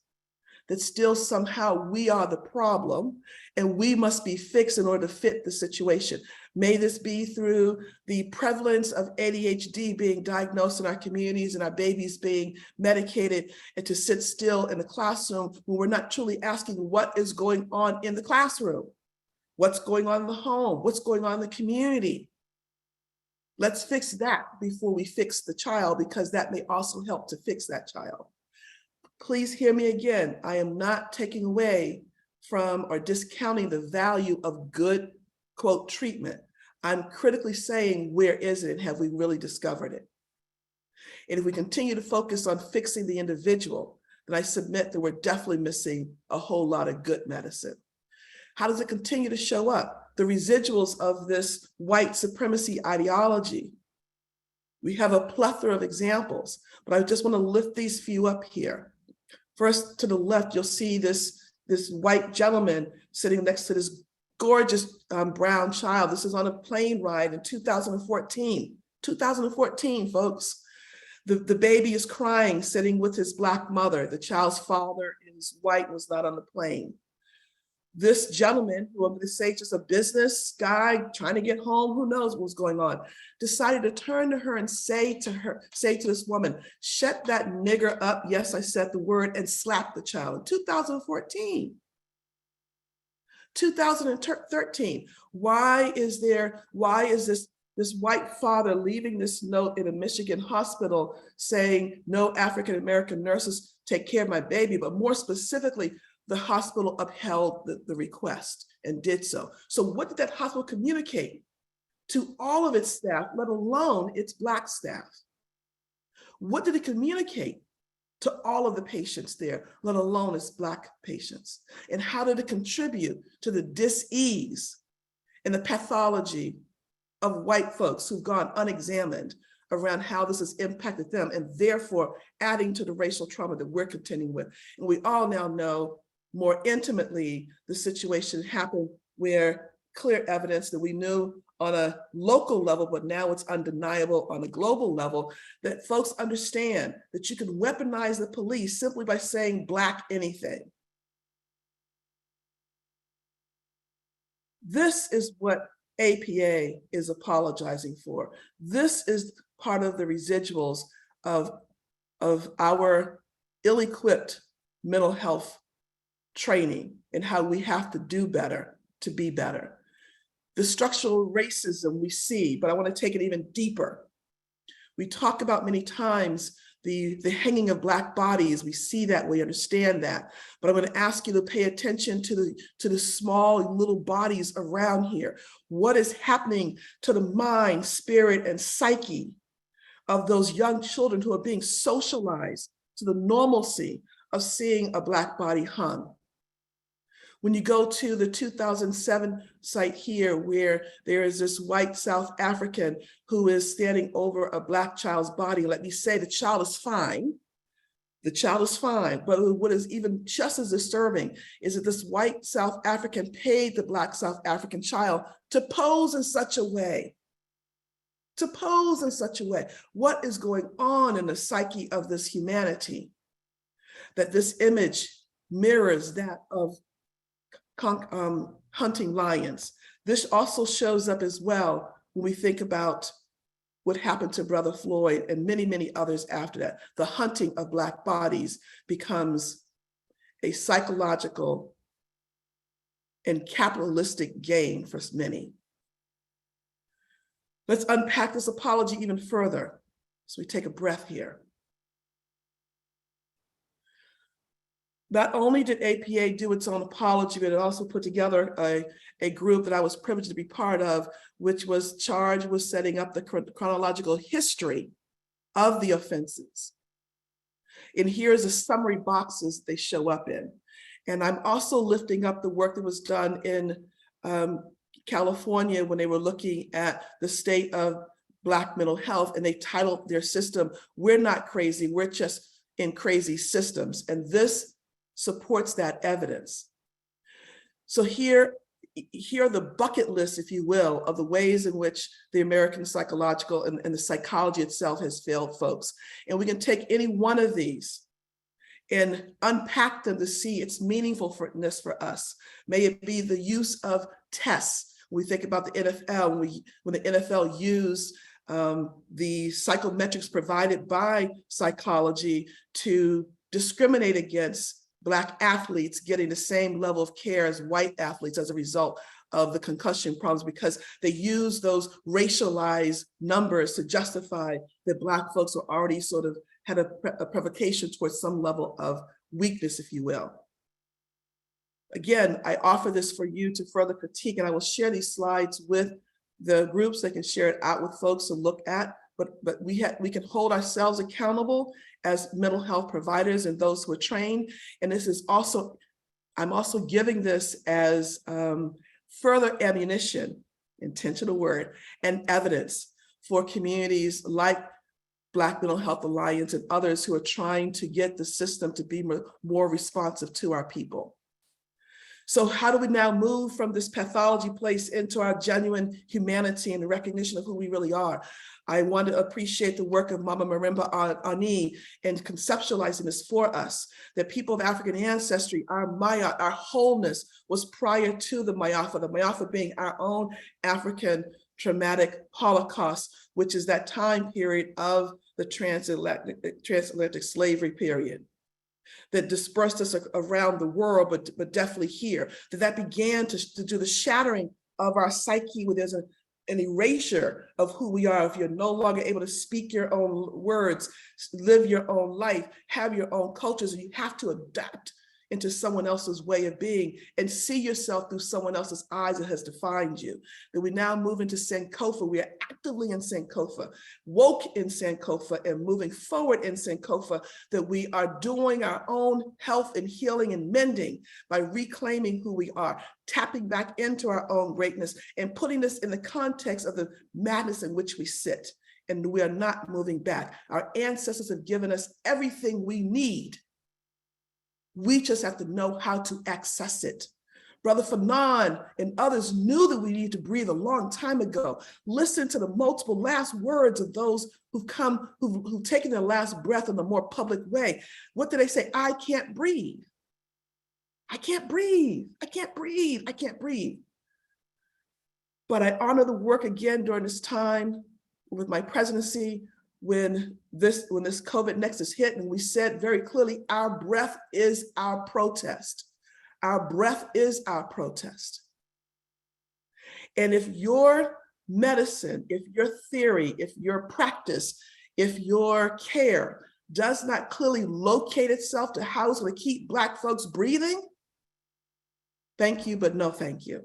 that still somehow we are the problem and we must be fixed in order to fit the situation. May this be through the prevalence of ADHD being diagnosed in our communities and our babies being medicated, and to sit still in the classroom when we're not truly asking what is going on in the classroom, what's going on in the home, what's going on in the community. Let's fix that before we fix the child, because that may also help to fix that child. Please hear me again. I am not taking away from or discounting the value of good, quote, treatment. I'm critically saying, where is it and have we really discovered it? And if we continue to focus on fixing the individual, then I submit that we're definitely missing a whole lot of good medicine. How does it continue to show up? The residuals of this white supremacy ideology. We have a plethora of examples, but I just want to lift these few up here. First, to the left, you'll see this white gentleman sitting next to this gorgeous brown child. This is on a plane ride in 2014. 2014, folks. The baby is crying, sitting with his Black mother. The child's father is white, was not on the plane. This gentleman, who I'm going to say just a business guy trying to get home, who knows what's going on, decided to turn to her and say to this woman, shut that nigger up. Yes, I said the word, and slap the child. In 2014. 2013. Why is this white father leaving this note in a Michigan hospital saying no African-American nurses take care of my baby, but more specifically, the hospital upheld the request and did so. So what did that hospital communicate to all of its staff, let alone its Black staff? What did it communicate to all of the patients there, let alone its Black patients? And how did it contribute to the dis-ease and the pathology of white folks who've gone unexamined around how this has impacted them, and therefore adding to the racial trauma that we're contending with? And we all now know more intimately the situation happened where clear evidence that we knew on a local level, but now it's undeniable on a global level, that folks understand that you can weaponize the police simply by saying Black anything. This is what APA is apologizing for. This is part of the residuals of our ill-equipped mental health training and how we have to do better to be better. The structural racism we see, but I want to take it even deeper. We talk about many times the hanging of Black bodies. We see that, we understand that, but I'm going to ask you to pay attention to the small little bodies around here. What is happening to the mind, spirit, and psyche of those young children who are being socialized to the normalcy of seeing a Black body hung? When you go to the 2007 site here, where there is this white South African who is standing over a Black child's body, let me say the child is fine. The child is fine, but what is even just as disturbing is that this white South African paid the Black South African child to pose in such a way. To pose in such a way. What is going on in the psyche of this humanity? That this image mirrors that of hunting lions. This also shows up as well when we think about what happened to Brother Floyd and many, many others after that. The hunting of Black bodies becomes a psychological and capitalistic gain for many. Let's unpack this apology even further. So we take a breath here. Not only did APA do its own apology, but it also put together a group that I was privileged to be part of, which was charged with setting up the chronological history of the offenses. And here's the summary boxes they show up in. And I'm also lifting up the work that was done in California when they were looking at the state of Black mental health, and they titled their system, "We're Not Crazy, We're Just in Crazy Systems." And this supports that evidence. So here are the bucket lists, if you will, of the ways in which the American psychological and the psychology itself has failed folks. And we can take any one of these and unpack them to see its meaningfulness for us. May it be the use of tests. When we think about the NFL, when the NFL used the psychometrics provided by psychology to discriminate against Black athletes getting the same level of care as white athletes as a result of the concussion problems, because they use those racialized numbers to justify that Black folks were already sort of had a provocation towards some level of weakness, if you will. Again, I offer this for you to further critique, and I will share these slides with the groups that can share it out with folks to look at, but we can hold ourselves accountable as mental health providers and those who are trained. And this is also, I'm also giving this as further ammunition, intentional word, and evidence for communities like Black Mental Health Alliance and others who are trying to get the system to be more responsive to our people. So how do we now move from this pathology place into our genuine humanity and the recognition of who we really are? I want to appreciate the work of Mama Marimba Ani in conceptualizing this for us, that people of African ancestry, our Maya, our wholeness was prior to the Mayafa being our own African traumatic Holocaust, which is that time period of the transatlantic slavery period that dispersed us around the world, but definitely here, that began to do the shattering of our psyche, where there's an erasure of who we are. If you're no longer able to speak your own words, live your own life, have your own cultures, and you have to adapt into someone else's way of being and see yourself through someone else's eyes that has defined you. That we now move into Sankofa. We are actively in Sankofa, woke in Sankofa, and moving forward in Sankofa, that we are doing our own health and healing and mending by reclaiming who we are, tapping back into our own greatness and putting this in the context of the madness in which we sit. And we are not moving back. Our ancestors have given us everything we need. We just have to know how to access it. Brother Fanon and others knew that we need to breathe a long time ago. Listen to the multiple last words of those who've come, who've taken their last breath in a more public way. What do they say? I can't breathe. I can't breathe. I can't breathe. I can't breathe. But I honor the work again during this time with my presidency, when this COVID nexus hit, and we said very clearly, our breath is our protest. Our breath is our protest. And if your medicine, if your theory, if your practice, if your care does not clearly locate itself to how it's going to keep Black folks breathing, thank you, but no thank you.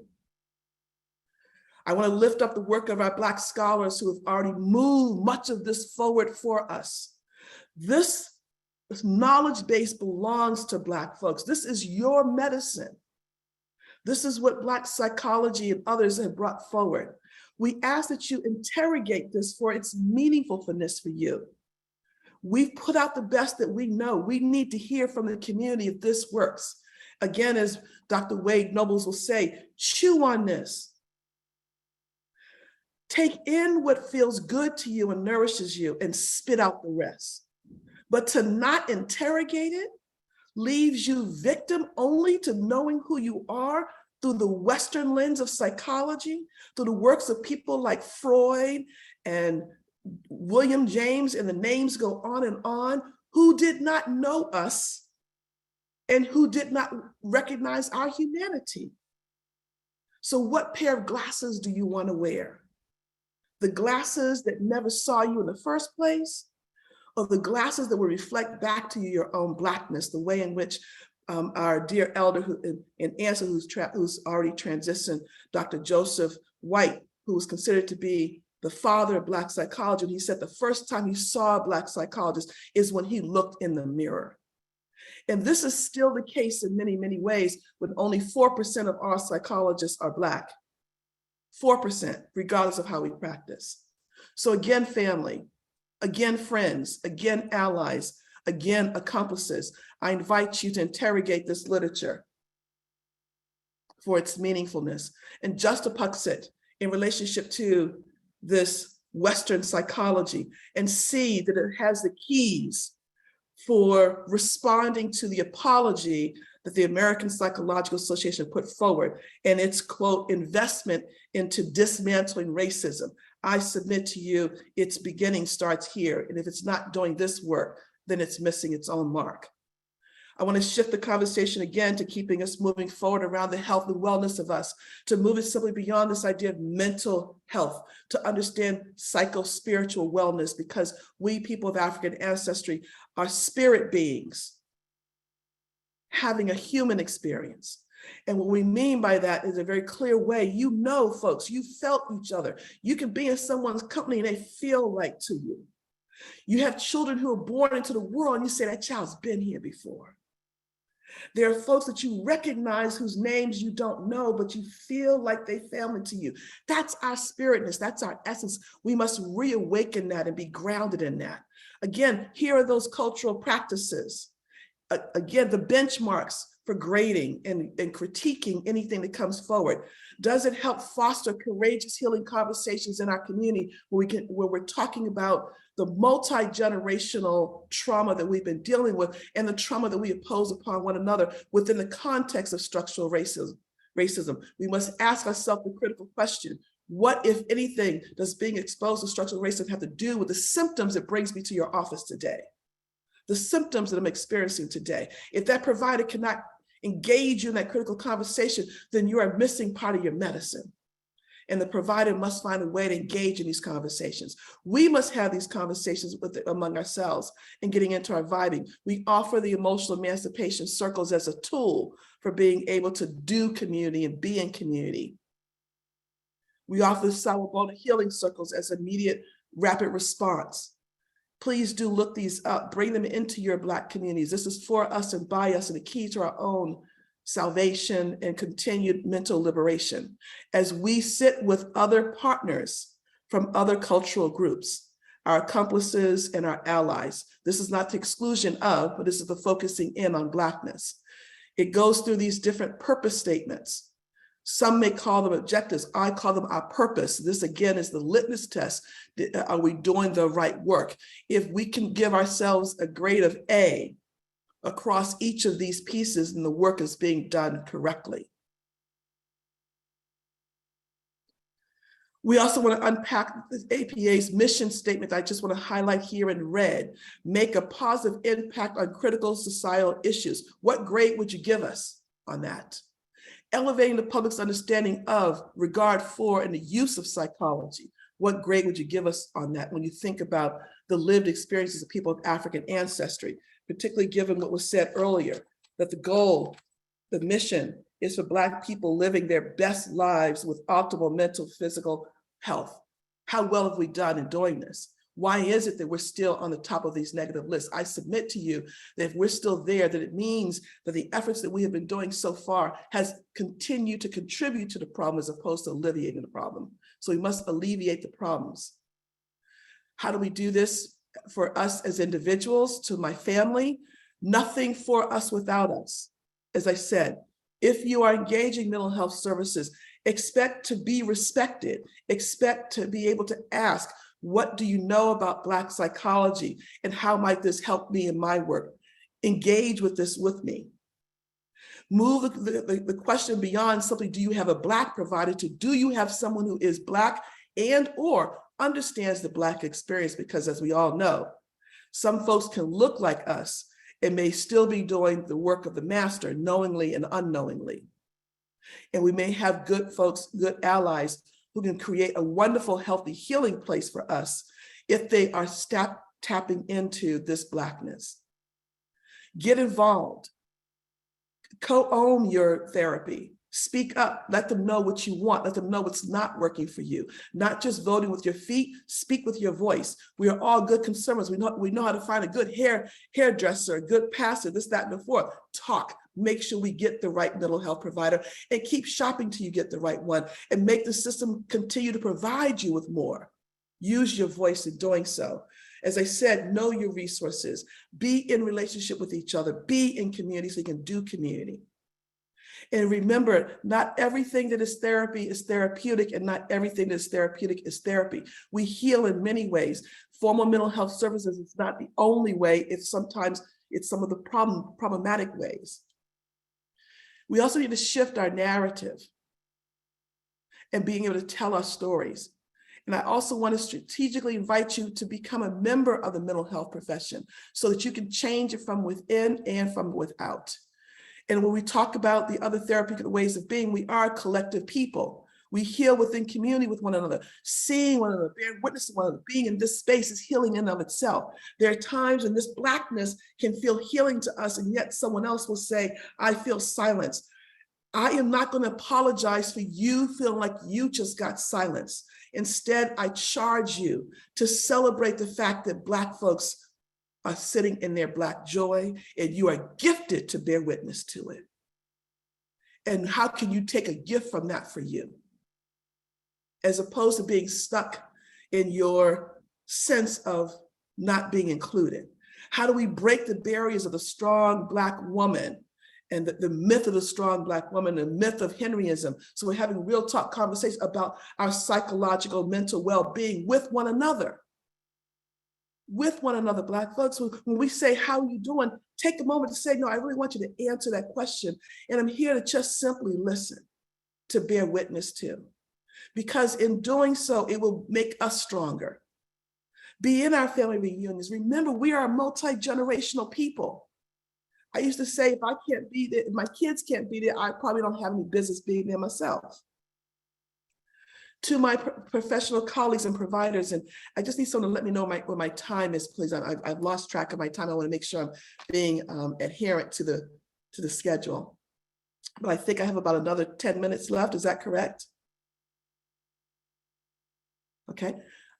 I want to lift up the work of our Black scholars who have already moved much of this forward for us. This knowledge base belongs to Black folks. This is your medicine. This is what Black psychology and others have brought forward. We ask that you interrogate this for its meaningfulness for you. We've put out the best that we know. We need to hear from the community if this works. Again, as Dr. Wade Nobles will say, chew on this. Take in what feels good to you and nourishes you and spit out the rest. But to not interrogate it leaves you victim only to knowing who you are through the Western lens of psychology, through the works of people like Freud and William James, and the names go on, who did not know us and who did not recognize our humanity. So what pair of glasses do you want to wear? The glasses that never saw you in the first place, or the glasses that will reflect back to you your own Blackness, the way in which our dear elder and answer who's already transitioned, Dr. Joseph White, who was considered to be the father of Black psychology, and he said the first time he saw a Black psychologist is when he looked in the mirror. And this is still the case in many, many ways, when only 4% of our psychologists are Black. 4%, regardless of how we practice. So again, family, again, friends, again, allies, again, accomplices, I invite you to interrogate this literature for its meaningfulness and juxtapose it in relationship to this Western psychology and see that it has the keys for responding to the apology that the American Psychological Association put forward and its, quote, investment into dismantling racism. I submit to you, its beginning starts here. And if it's not doing this work, then it's missing its own mark. I want to shift the conversation again to keeping us moving forward around the health and wellness of us, to move it simply beyond this idea of mental health, to understand psycho-spiritual wellness, because we people of African ancestry are spirit beings having a human experience. And what we mean by that is a very clear way. You know, folks, you felt each other. You can be in someone's company and they feel right to you. You have children who are born into the world and you say, that child's been here before. There are folks that you recognize whose names you don't know, but you feel like they family to you. That's our spiritness, that's our essence. We must reawaken that and be grounded in that. Again, here are those cultural practices. Again, the benchmarks for grading and critiquing anything that comes forward. Does it help foster courageous healing conversations in our community where we're talking about the multi-generational trauma that we've been dealing with and the trauma that we impose upon one another within the context of structural racism? We must ask ourselves the critical question: what, if anything, does being exposed to structural racism have to do with the symptoms that brings me to your office today? The symptoms that I'm experiencing today. If that provider cannot engage you in that critical conversation, then you are missing part of your medicine. And the provider must find a way to engage in these conversations. We must have these conversations among ourselves and getting into our vibing. We offer the emotional emancipation circles as a tool for being able to do community and be in community. We offer the Sawubona healing circles as immediate rapid response. Please do look these up, bring them into your Black communities. This is for us and by us and the key to our own salvation and continued mental liberation. As we sit with other partners from other cultural groups, our accomplices and our allies. This is not the exclusion of, but this is the focusing in on Blackness. It goes through these different purpose statements. Some may call them objectives. I call them our purpose. This again is the litmus test. Are we doing the right work? If we can give ourselves a grade of A across each of these pieces, then the work is being done correctly. We also want to unpack the APA's mission statement. I just want to highlight here in red: make a positive impact on critical societal issues. What grade would you give us on that? Elevating the public's understanding of, regard for, and the use of psychology. What grade would you give us on that when you think about the lived experiences of people of African ancestry, particularly given what was said earlier, that the goal, the mission is for Black people living their best lives with optimal mental, physical health. How well have we done in doing this? Why is it that we're still on the top of these negative lists? I submit to you that if we're still there, that it means that the efforts that we have been doing so far has continued to contribute to the problem as opposed to alleviating the problem. So we must alleviate the problems. How do we do this for us as individuals, to my family? Nothing for us without us. As I said, if you are engaging mental health services, expect to be respected, expect to be able to ask, what do you know about Black psychology and how might this help me in my work? Engage with this with me. Move the question beyond simply, do you have a Black provider, to do you have someone who is Black and or understands the Black experience? Because as we all know, some folks can look like us and may still be doing the work of the master knowingly and unknowingly. And we may have good folks, good allies who can create a wonderful, healthy healing place for us if they are tapping into this Blackness. Get involved, co-own your therapy, speak up, let them know what you want, let them know what's not working for you. Not just voting with your feet, speak with your voice. We are all good consumers. We know how to find a good hairdresser, a good pastor, this, that, and the fourth. Talk. Make sure we get the right mental health provider and keep shopping till you get the right one, and make the system continue to provide you with more. Use your voice in doing so. As I said, know your resources, be in relationship with each other, be in community so you can do community. And remember, not everything that is therapy is therapeutic, and not everything that is therapeutic is therapy. We heal in many ways. Formal mental health services is not the only way. It's sometimes it's some of the problematic ways. We also need to shift our narrative and being able to tell our stories. And I also want to strategically invite you to become a member of the mental health profession so that you can change it from within and from without. And when we talk about the other therapeutic ways of being, we are a collective people. We heal within community with one another, seeing one another, bearing witness to one another. Being in this space is healing in and of itself. There are times when this Blackness can feel healing to us, and yet someone else will say, I feel silenced. I am not going to apologize for you feeling like you just got silenced. Instead, I charge you to celebrate the fact that Black folks are sitting in their Black joy, and you are gifted to bear witness to it. And how can you take a gift from that for you? As opposed to being stuck in your sense of not being included. How do we break the barriers of the strong Black woman and the myth of the strong Black woman, the myth of Henryism? So we're having real talk conversations about our psychological, mental well-being with one another. With one another, Black folks. When we say, how are you doing? Take a moment to say, no, I really want you to answer that question. And I'm here to just simply listen, to bear witness to. Because in doing so, it will make us stronger. Be in our family reunions. Remember, we are a multi-generational people. I used to say, if I can't be there, if my kids can't be there, I probably don't have any business being there myself. To my professional colleagues and providers, and I just need someone to let me know where my time is, please. I've lost track of my time. I want to make sure I'm being adherent to the schedule. But I think I have about another 10 minutes left. Is that correct? Okay,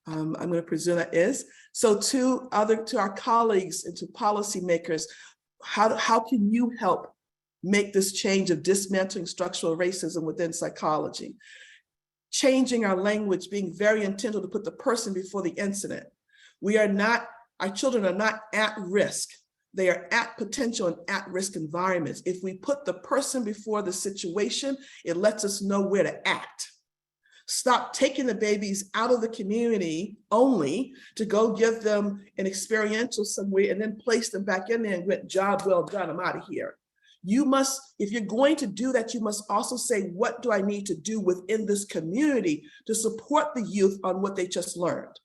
I'm going to presume that is. So to our colleagues and to policymakers, how can you help make this change of dismantling structural racism within psychology? Changing our language, being very intentional to put the person before the incident. Our children are not at risk. They are at potential and at-risk environments. If we put the person before the situation, it lets us know where to act. Stop taking the babies out of the community only to go give them an experiential somewhere and then place them back in there and get job well done, I'm out of here. You must, if you're going to do that, you must also say, what do I need to do within this community to support the youth on what they just learned?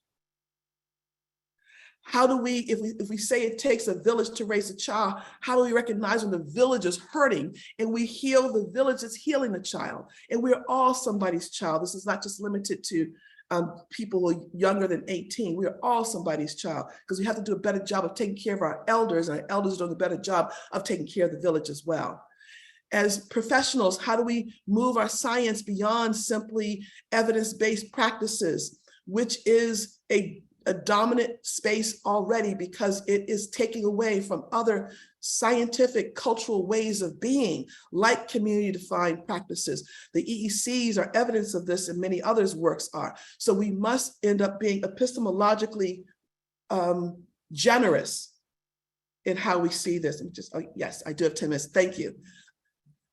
How do we, if we say it takes a village to raise a child, how do we recognize when the village is hurting and we heal the village that's healing the child? And we're all somebody's child. This is not just limited to people who are younger than 18. We are all somebody's child because we have to do a better job of taking care of our elders, and our elders are doing a better job of taking care of the village as well. As professionals, how do we move our science beyond simply evidence-based practices, which is a dominant space already because it is taking away from other scientific cultural ways of being, like community-defined practices. The EECs are evidence of this, and many others' works are. So we must end up being epistemologically generous in how we see this. And just, oh, yes, I do have 10 minutes. Thank you.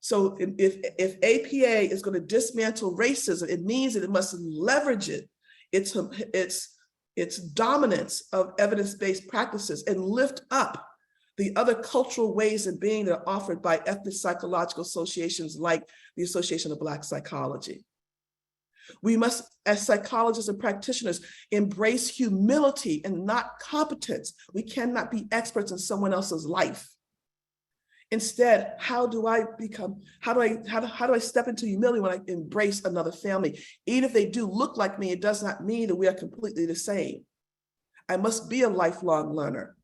So if APA is going to dismantle racism, it means that it must leverage its dominance of evidence-based practices and lift up the other cultural ways of being that are offered by ethnic psychological associations like the Association of Black Psychology. We must, as psychologists and practitioners, embrace humility and not competence. We cannot be experts in someone else's life. Instead, how do I step into humility when I embrace another family? Even if they do look like me, it does not mean that we are completely the same. I must be a lifelong learner.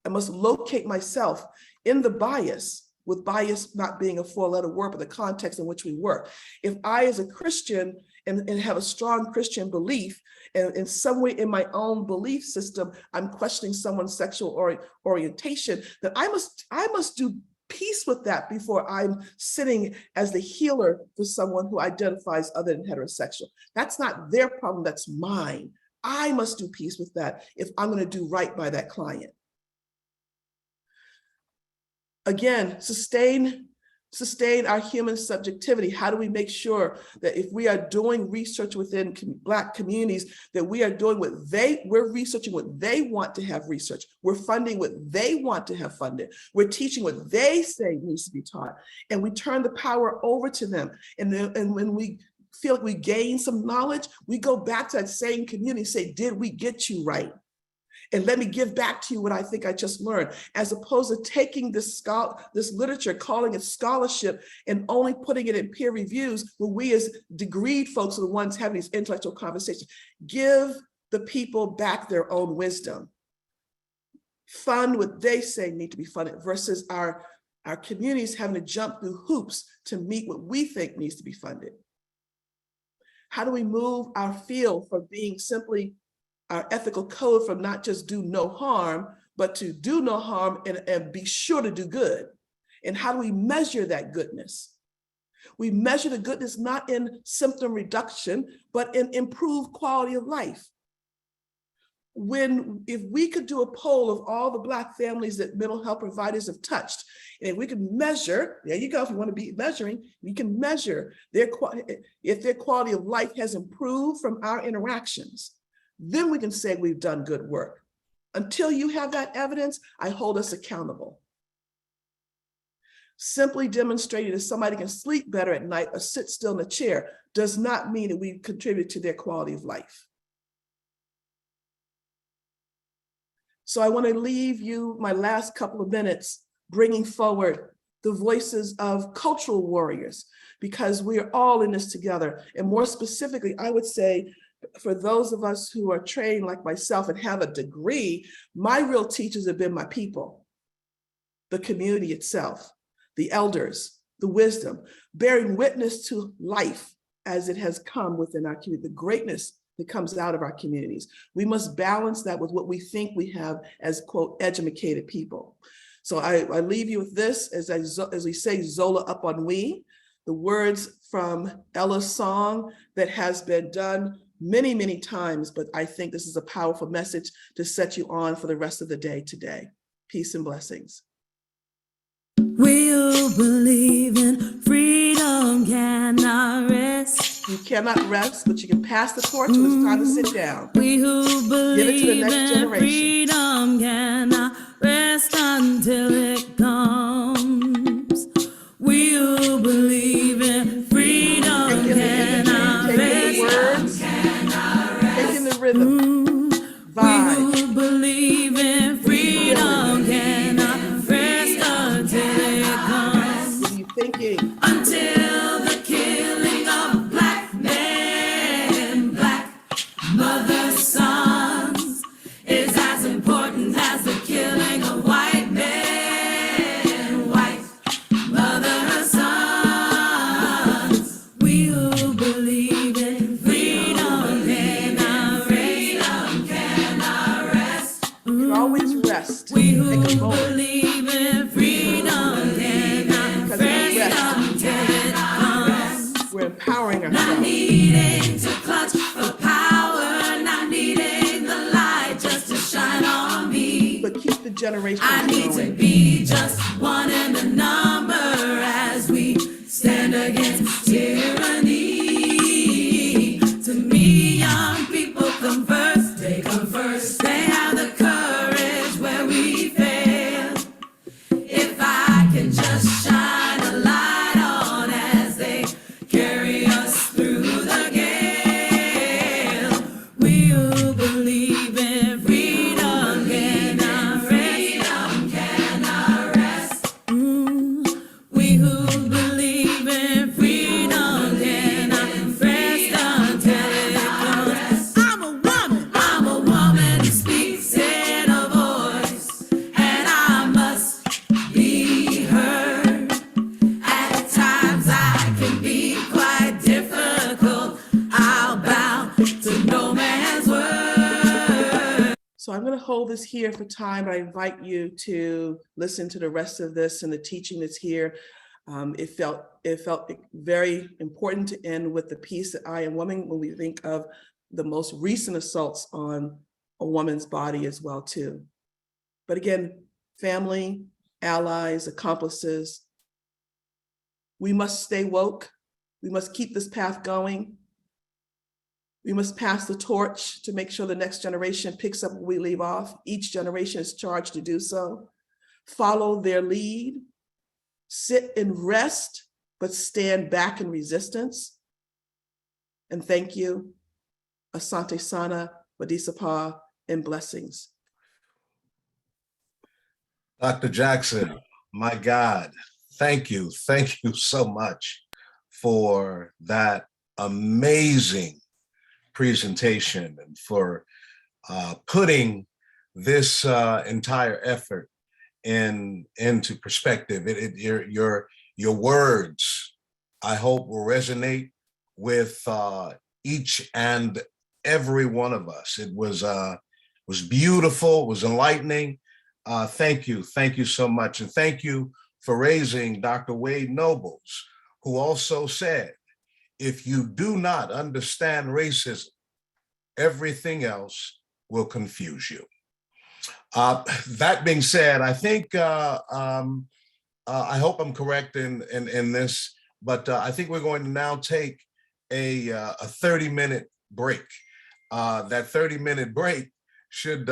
I must locate myself in the bias, with bias not being a four-letter word, but the context in which we work. If I, as a Christian, and have a strong Christian belief, and in some way in my own belief system, I'm questioning someone's sexual orientation, then I must do peace with that before I'm sitting as the healer for someone who identifies other than heterosexual. That's not their problem, that's mine. I must do peace with that if I'm going to do right by that client. Again, sustain sustain our human subjectivity? How do we make sure that if we are doing research within Black communities, that we are doing we're researching what they want to have researched. We're funding what they want to have funded. We're teaching what they say needs to be taught. And we turn the power over to them. And when we feel like we gain some knowledge, we go back to that same community and say, did we get you right? And let me give back to you what I think I just learned, as opposed to taking this literature, calling it scholarship, and only putting it in peer reviews, where we as degreed folks are the ones having these intellectual conversations. Give the people back their own wisdom. Fund what they say need to be funded, versus our communities having to jump through hoops to meet what we think needs to be funded. How do we move our field from being simply our ethical code, from not just do no harm, but to do no harm and be sure to do good? And how do we measure that goodness? We measure the goodness not in symptom reduction, but in improved quality of life. If we could do a poll of all the Black families that mental health providers have touched, and we could measure, there you go, if you want to be measuring, we can measure if their quality of life has improved from our interactions, then we can say we've done good work. Until you have that evidence, I hold us accountable. Simply demonstrating that somebody can sleep better at night or sit still in a chair does not mean that we contribute to their quality of life. So I want to leave you my last couple of minutes bringing forward the voices of cultural warriors, because we are all in this together. And more specifically, I would say, for those of us who are trained like myself and have a degree, my real teachers have been my people, the community itself, the elders, the wisdom, bearing witness to life as it has come within our community, the greatness that comes out of our communities. We must balance that with what we think we have as, quote, educated people. So I leave you with this, as we say, Zola up on we, the words from Ella's song that has been done many, many times, but I think this is a powerful message to set you on for the rest of the day today. Peace and blessings. We'll believe in freedom, cannot rest. You cannot rest, but you can pass the torch when it's time to sit down. We who Give it to the believe next in generation. freedom cannot rest until it comes. We who believe in freedom Taking the words, taking the rhythm, vibe. We who believe in freedom cannot rest until it comes. What are you thinking? Until the killing of Black men, Black mothers, sons is as important as the killing of white men, white mothers, sons. We who believe in freedom cannot rest. You can always rest. We who Take a moment. believe in freedom cannot Because we rest rest. until it comes. We're empowering Not ourselves. needing to clutch for power, not needing the light just to shine on me. But keep the generation I need to going. be just one in the number as we stand against tyranny. To me, young people come first, they come first. They have the courage where we fail. If I can just shine a light on as they carry us through the gale. We who believe in freedom cannot rest. We who believe in freedom cannot rest until it comes. I'm a woman who speaks in a voice, and I must be heard. At times I can be quite difficult. I'll bow to no man's word. So I'm going to hold this here for time, but I invite you to listen to the rest of this and the teaching that's here. It felt very important to end with the piece that I am woman, when we think of the most recent assaults on a woman's body as well too. But again, family, allies, accomplices, We must stay woke. We must keep this path going. We must pass the torch to make sure the next generation picks up where we leave off. Each generation is charged to do so. Follow their lead, sit and rest, but stand back in resistance. And thank you. Asante Sana, Wadisapa, and blessings. Dr. Jackson, my God, thank you. Thank you so much for that amazing presentation and for putting this entire effort into perspective. Your words, I hope, will resonate with each and every one of us. It was beautiful, it was enlightening. Thank you so much. And thank you for raising Dr. Wade Nobles, who also said, if you do not understand racism, everything else will confuse you. That being said, I think, I hope I'm correct in this, but I think we're going to now take a 30-minute break. That 30-minute break should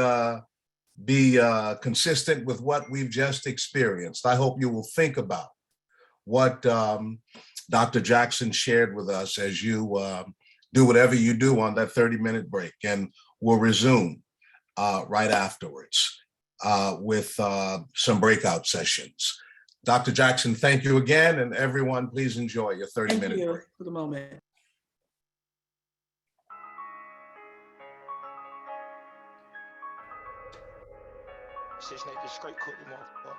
be consistent with what we've just experienced. I hope you will think about what Dr. Jackson shared with us as you do whatever you do on that 30-minute break, and we'll resume right afterwards with some breakout sessions. Dr. Jackson, thank you again, and everyone, please enjoy your 30-minute break. For the moment. Straight quick, motherfucker.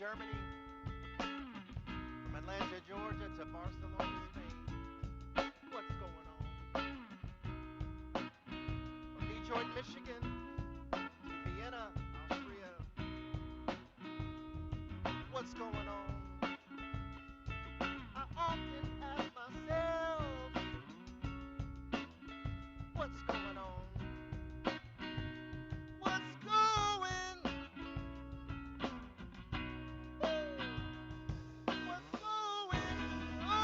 Germany, from Atlanta, Georgia to Barcelona, Spain. What's going on? From Detroit, Michigan to Vienna, Austria. What's going on? I often ask myself, what's going on? What's going? What's going on?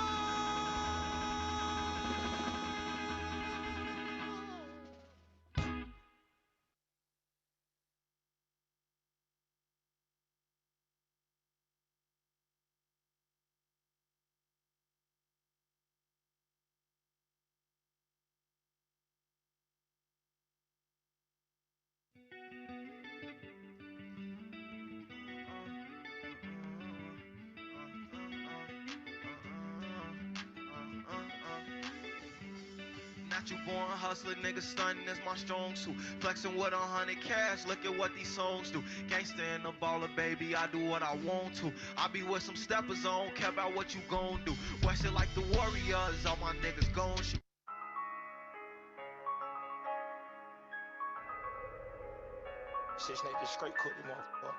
Natural born hustler, nigga stunting is my strong suit. Flexing with 100 cash, look at what these songs do. Gangsta and a baller, baby, I do what I want to. I be with some steppers, I don't care about what you gon' do. West it like the Warriors, all my niggas gon' shoot. Six niggas straight cook the motherfucker.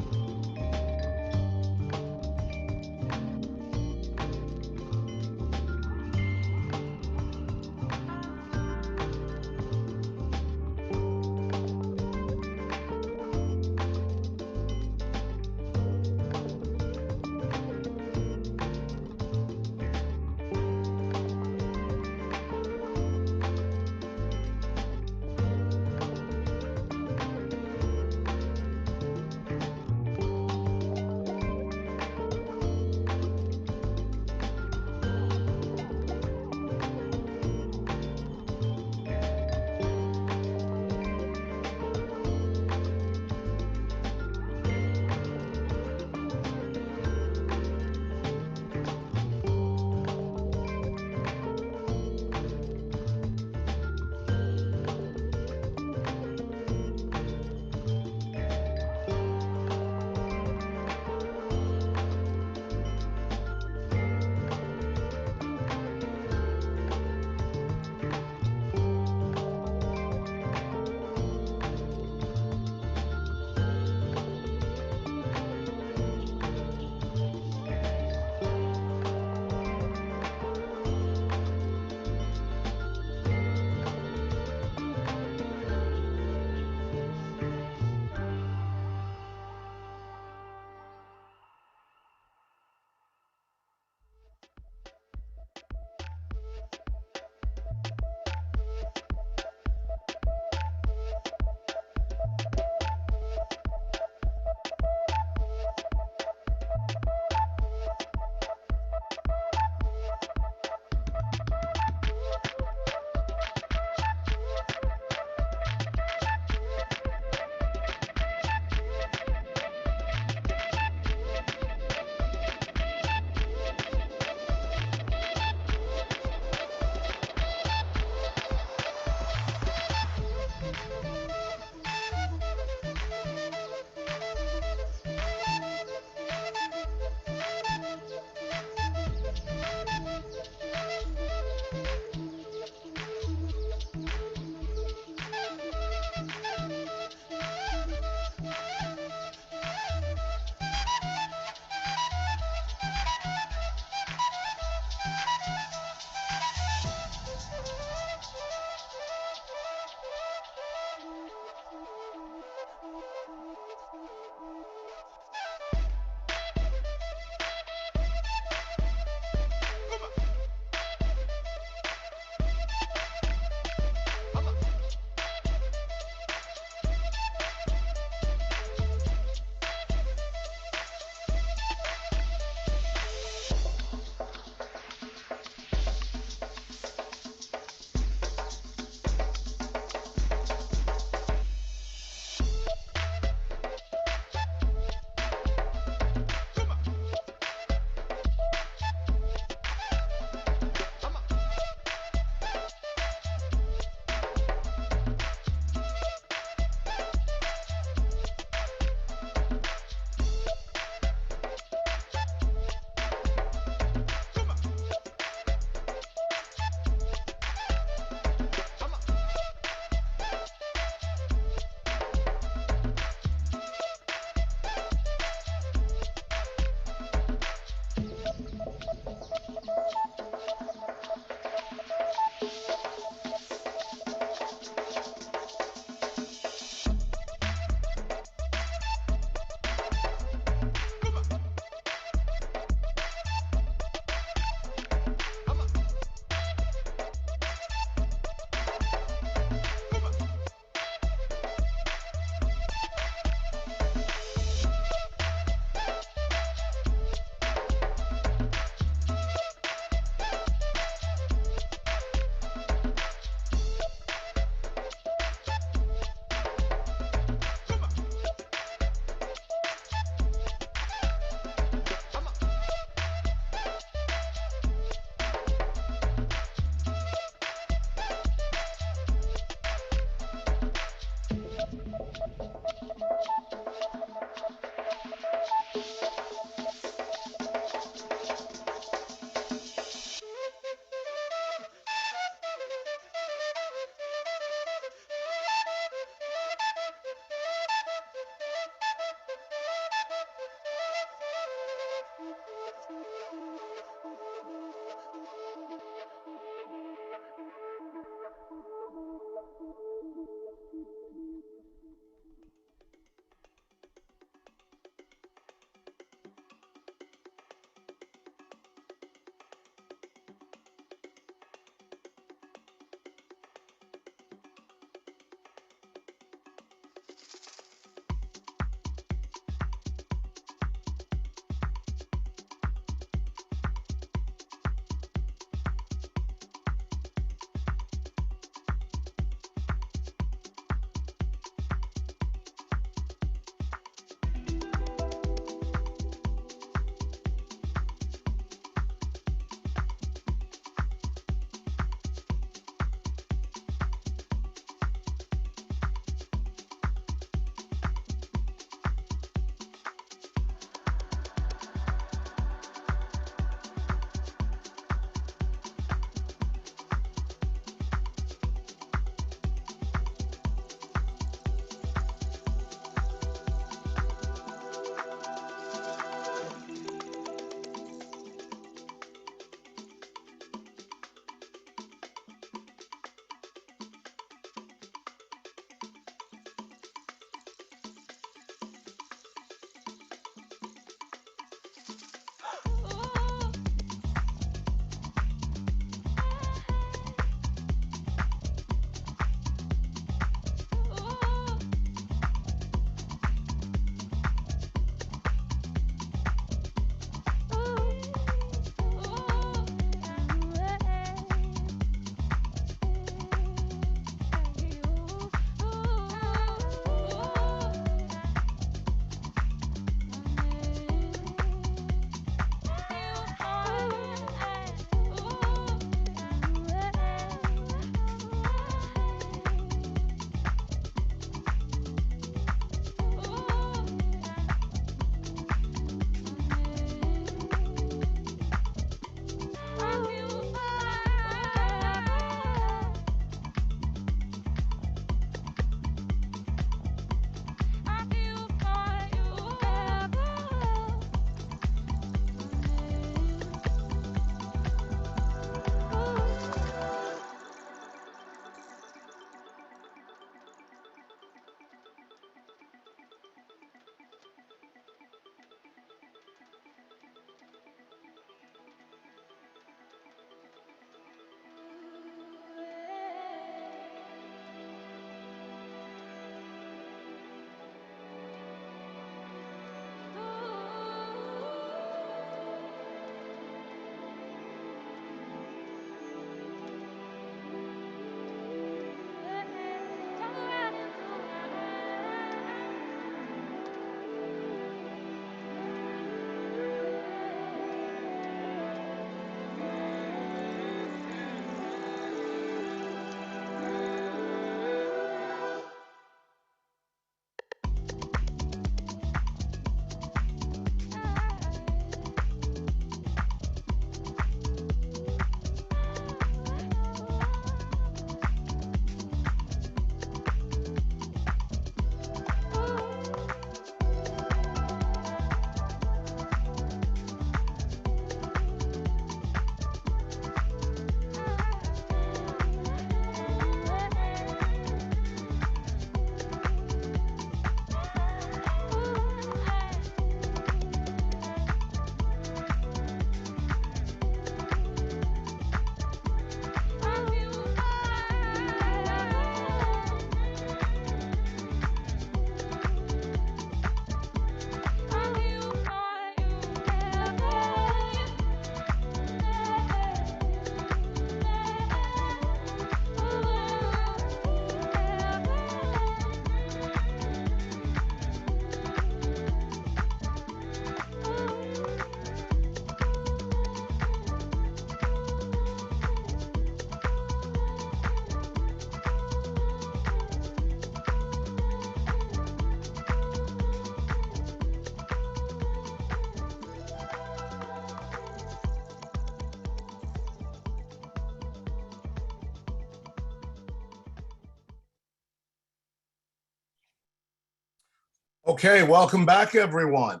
Okay, welcome back, everyone.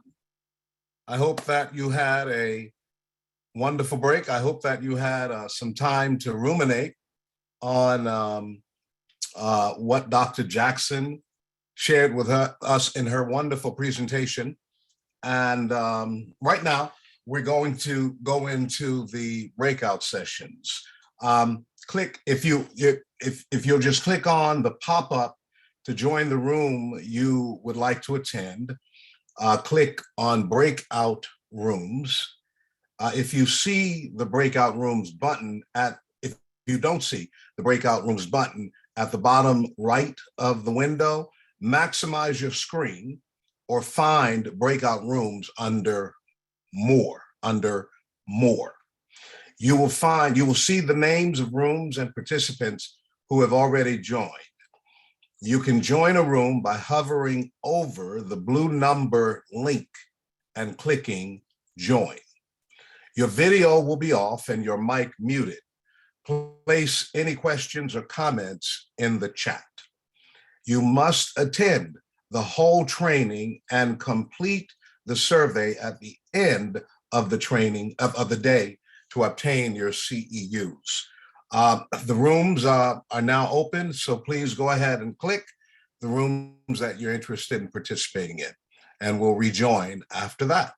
I hope that you had a wonderful break. I hope that you had some time to ruminate on what Dr. Jackson shared with us in her wonderful presentation. And right now, we're going to go into the breakout sessions. Click if you'll just click on the pop-up to join the room you would like to attend. Click on breakout rooms. If you see the breakout rooms button if you don't see the breakout rooms button at the bottom right of the window, maximize your screen or find breakout rooms under more. You will see the names of rooms and participants who have already joined. You can join a room by hovering over the blue number link and clicking join. Your video will be off and your mic muted. Place any questions or comments in the chat. You must attend the whole training and complete the survey at the end of the training of the day to obtain your CEUs. The rooms are now open, so please go ahead and click the rooms that you're interested in participating in, and we'll rejoin after that.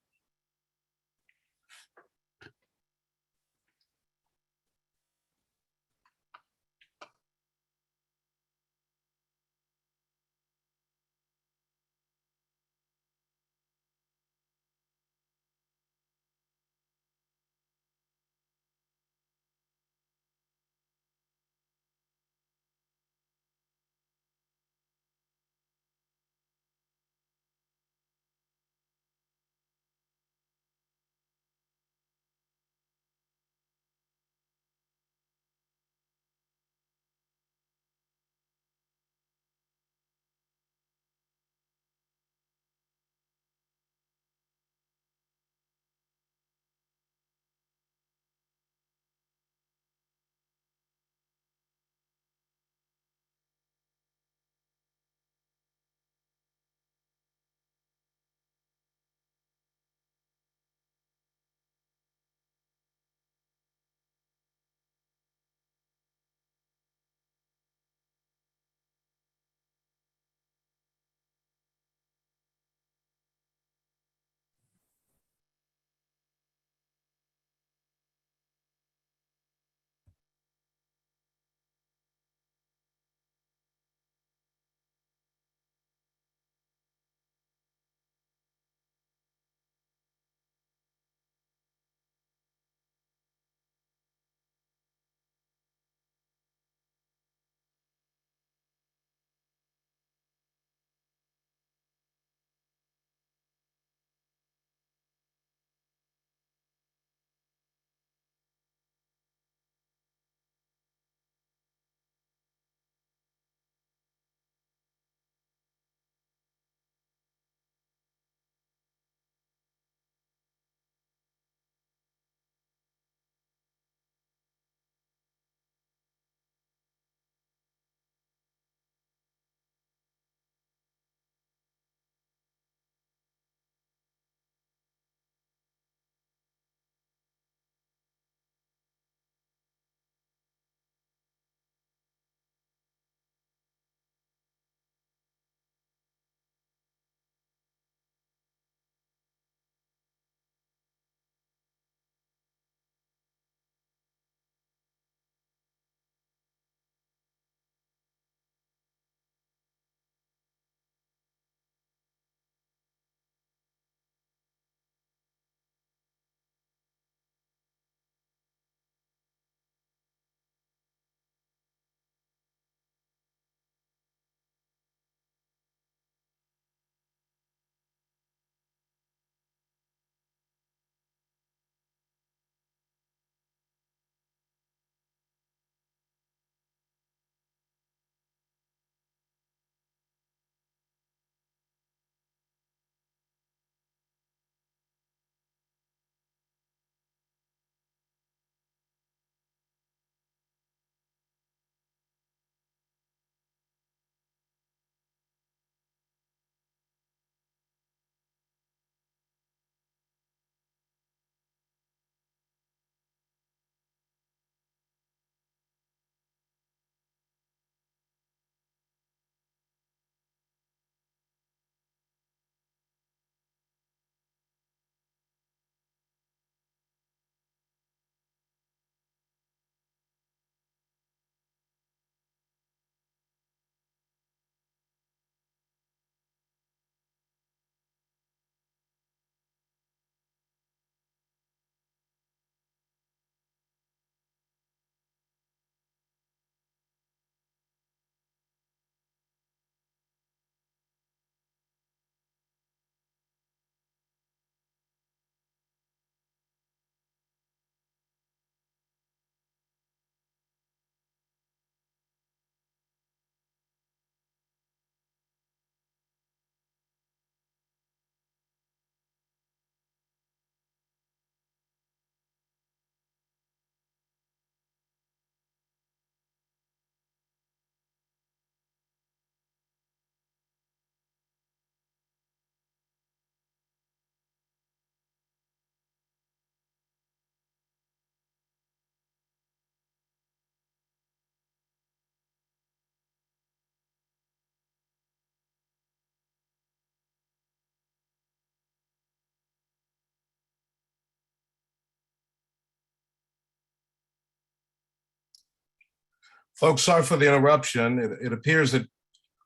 Folks, sorry for the interruption. It appears that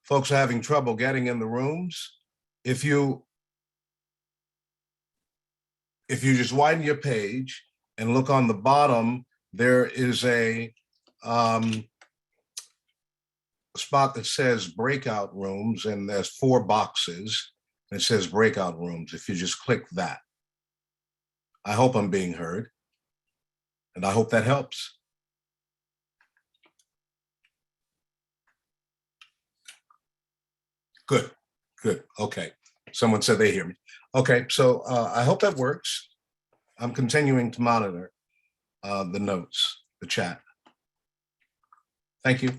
folks are having trouble getting in the rooms. If you just widen your page and look on the bottom, there is a spot that says breakout rooms, and there's 4 boxes. And it says breakout rooms. If you just click that, I hope I'm being heard, and I hope that helps. Good, good. Okay. Someone said they hear me. Okay, so I hope that works. I'm continuing to monitor the notes, the chat. Thank you.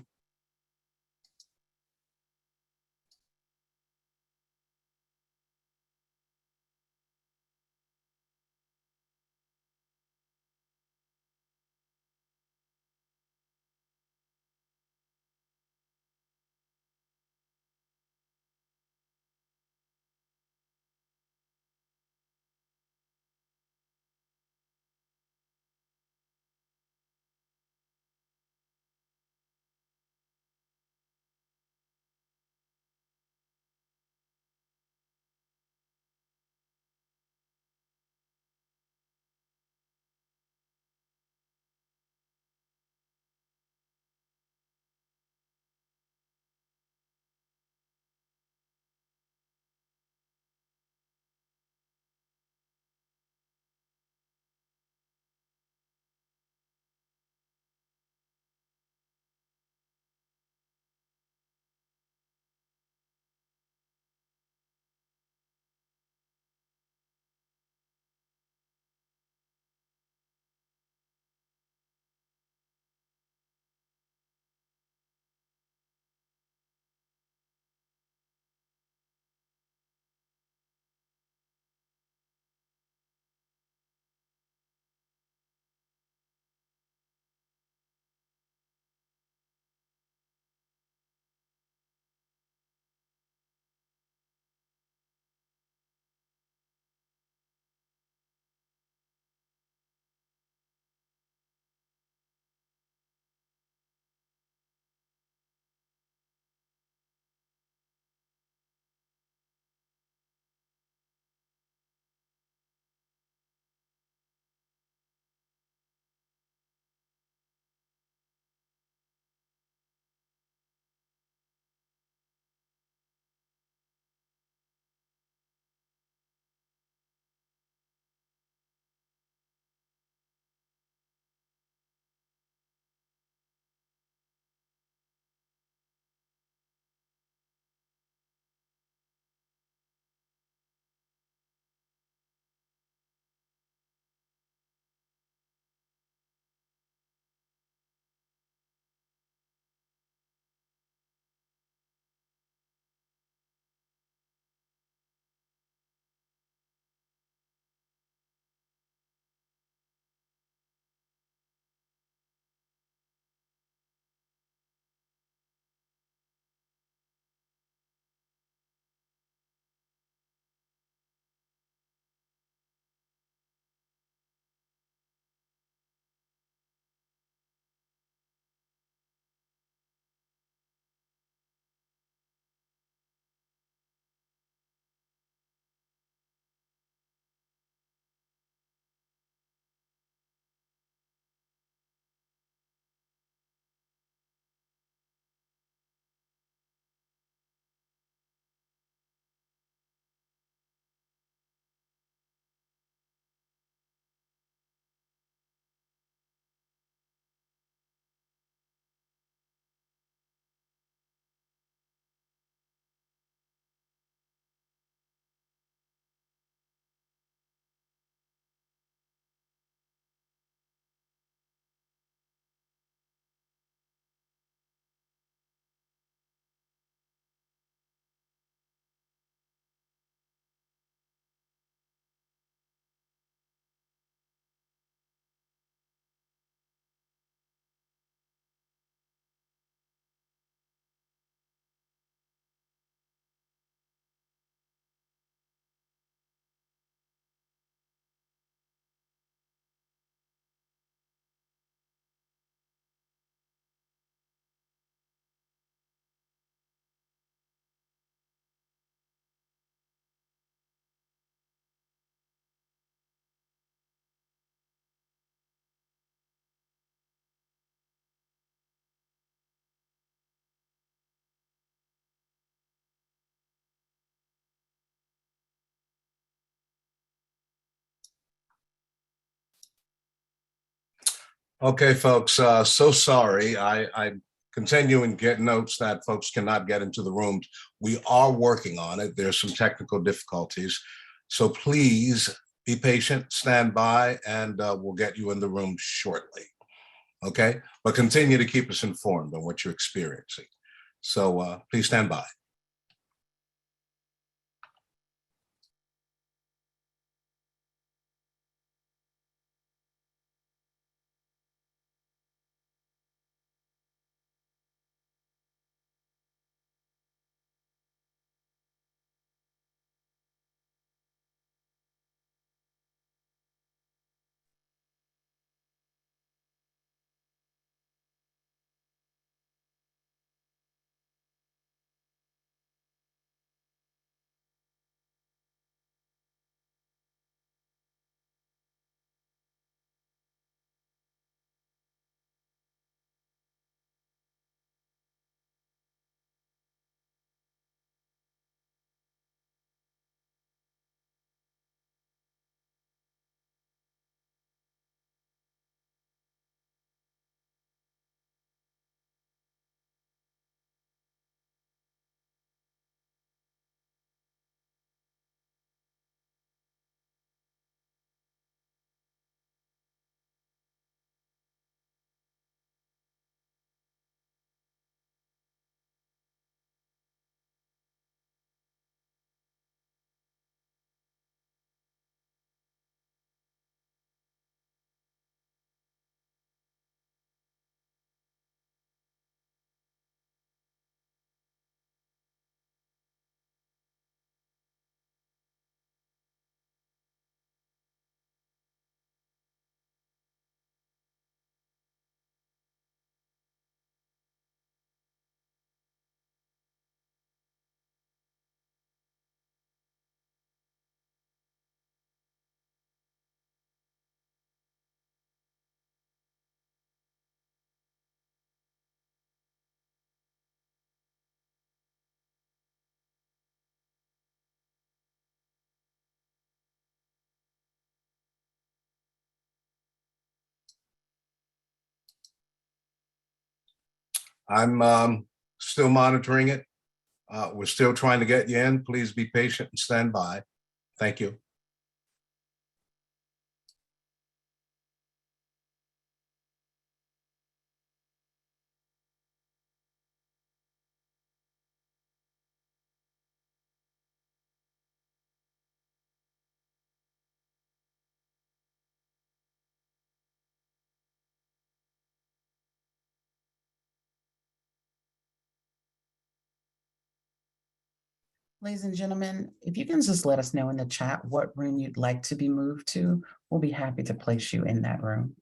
Okay, folks, so sorry. I'm continuing to get notes that folks cannot get into the rooms. We are working on it. There's some technical difficulties. So please be patient, stand by, and we'll get you in the room shortly. Okay, but continue to keep us informed on what you're experiencing. So please stand by. I'm still monitoring it. We're still trying to get you in. Please be patient and stand by. Thank you. Ladies and gentlemen, if you can just let us know in the chat what room you'd like to be moved to, we'll be happy to place you in that room.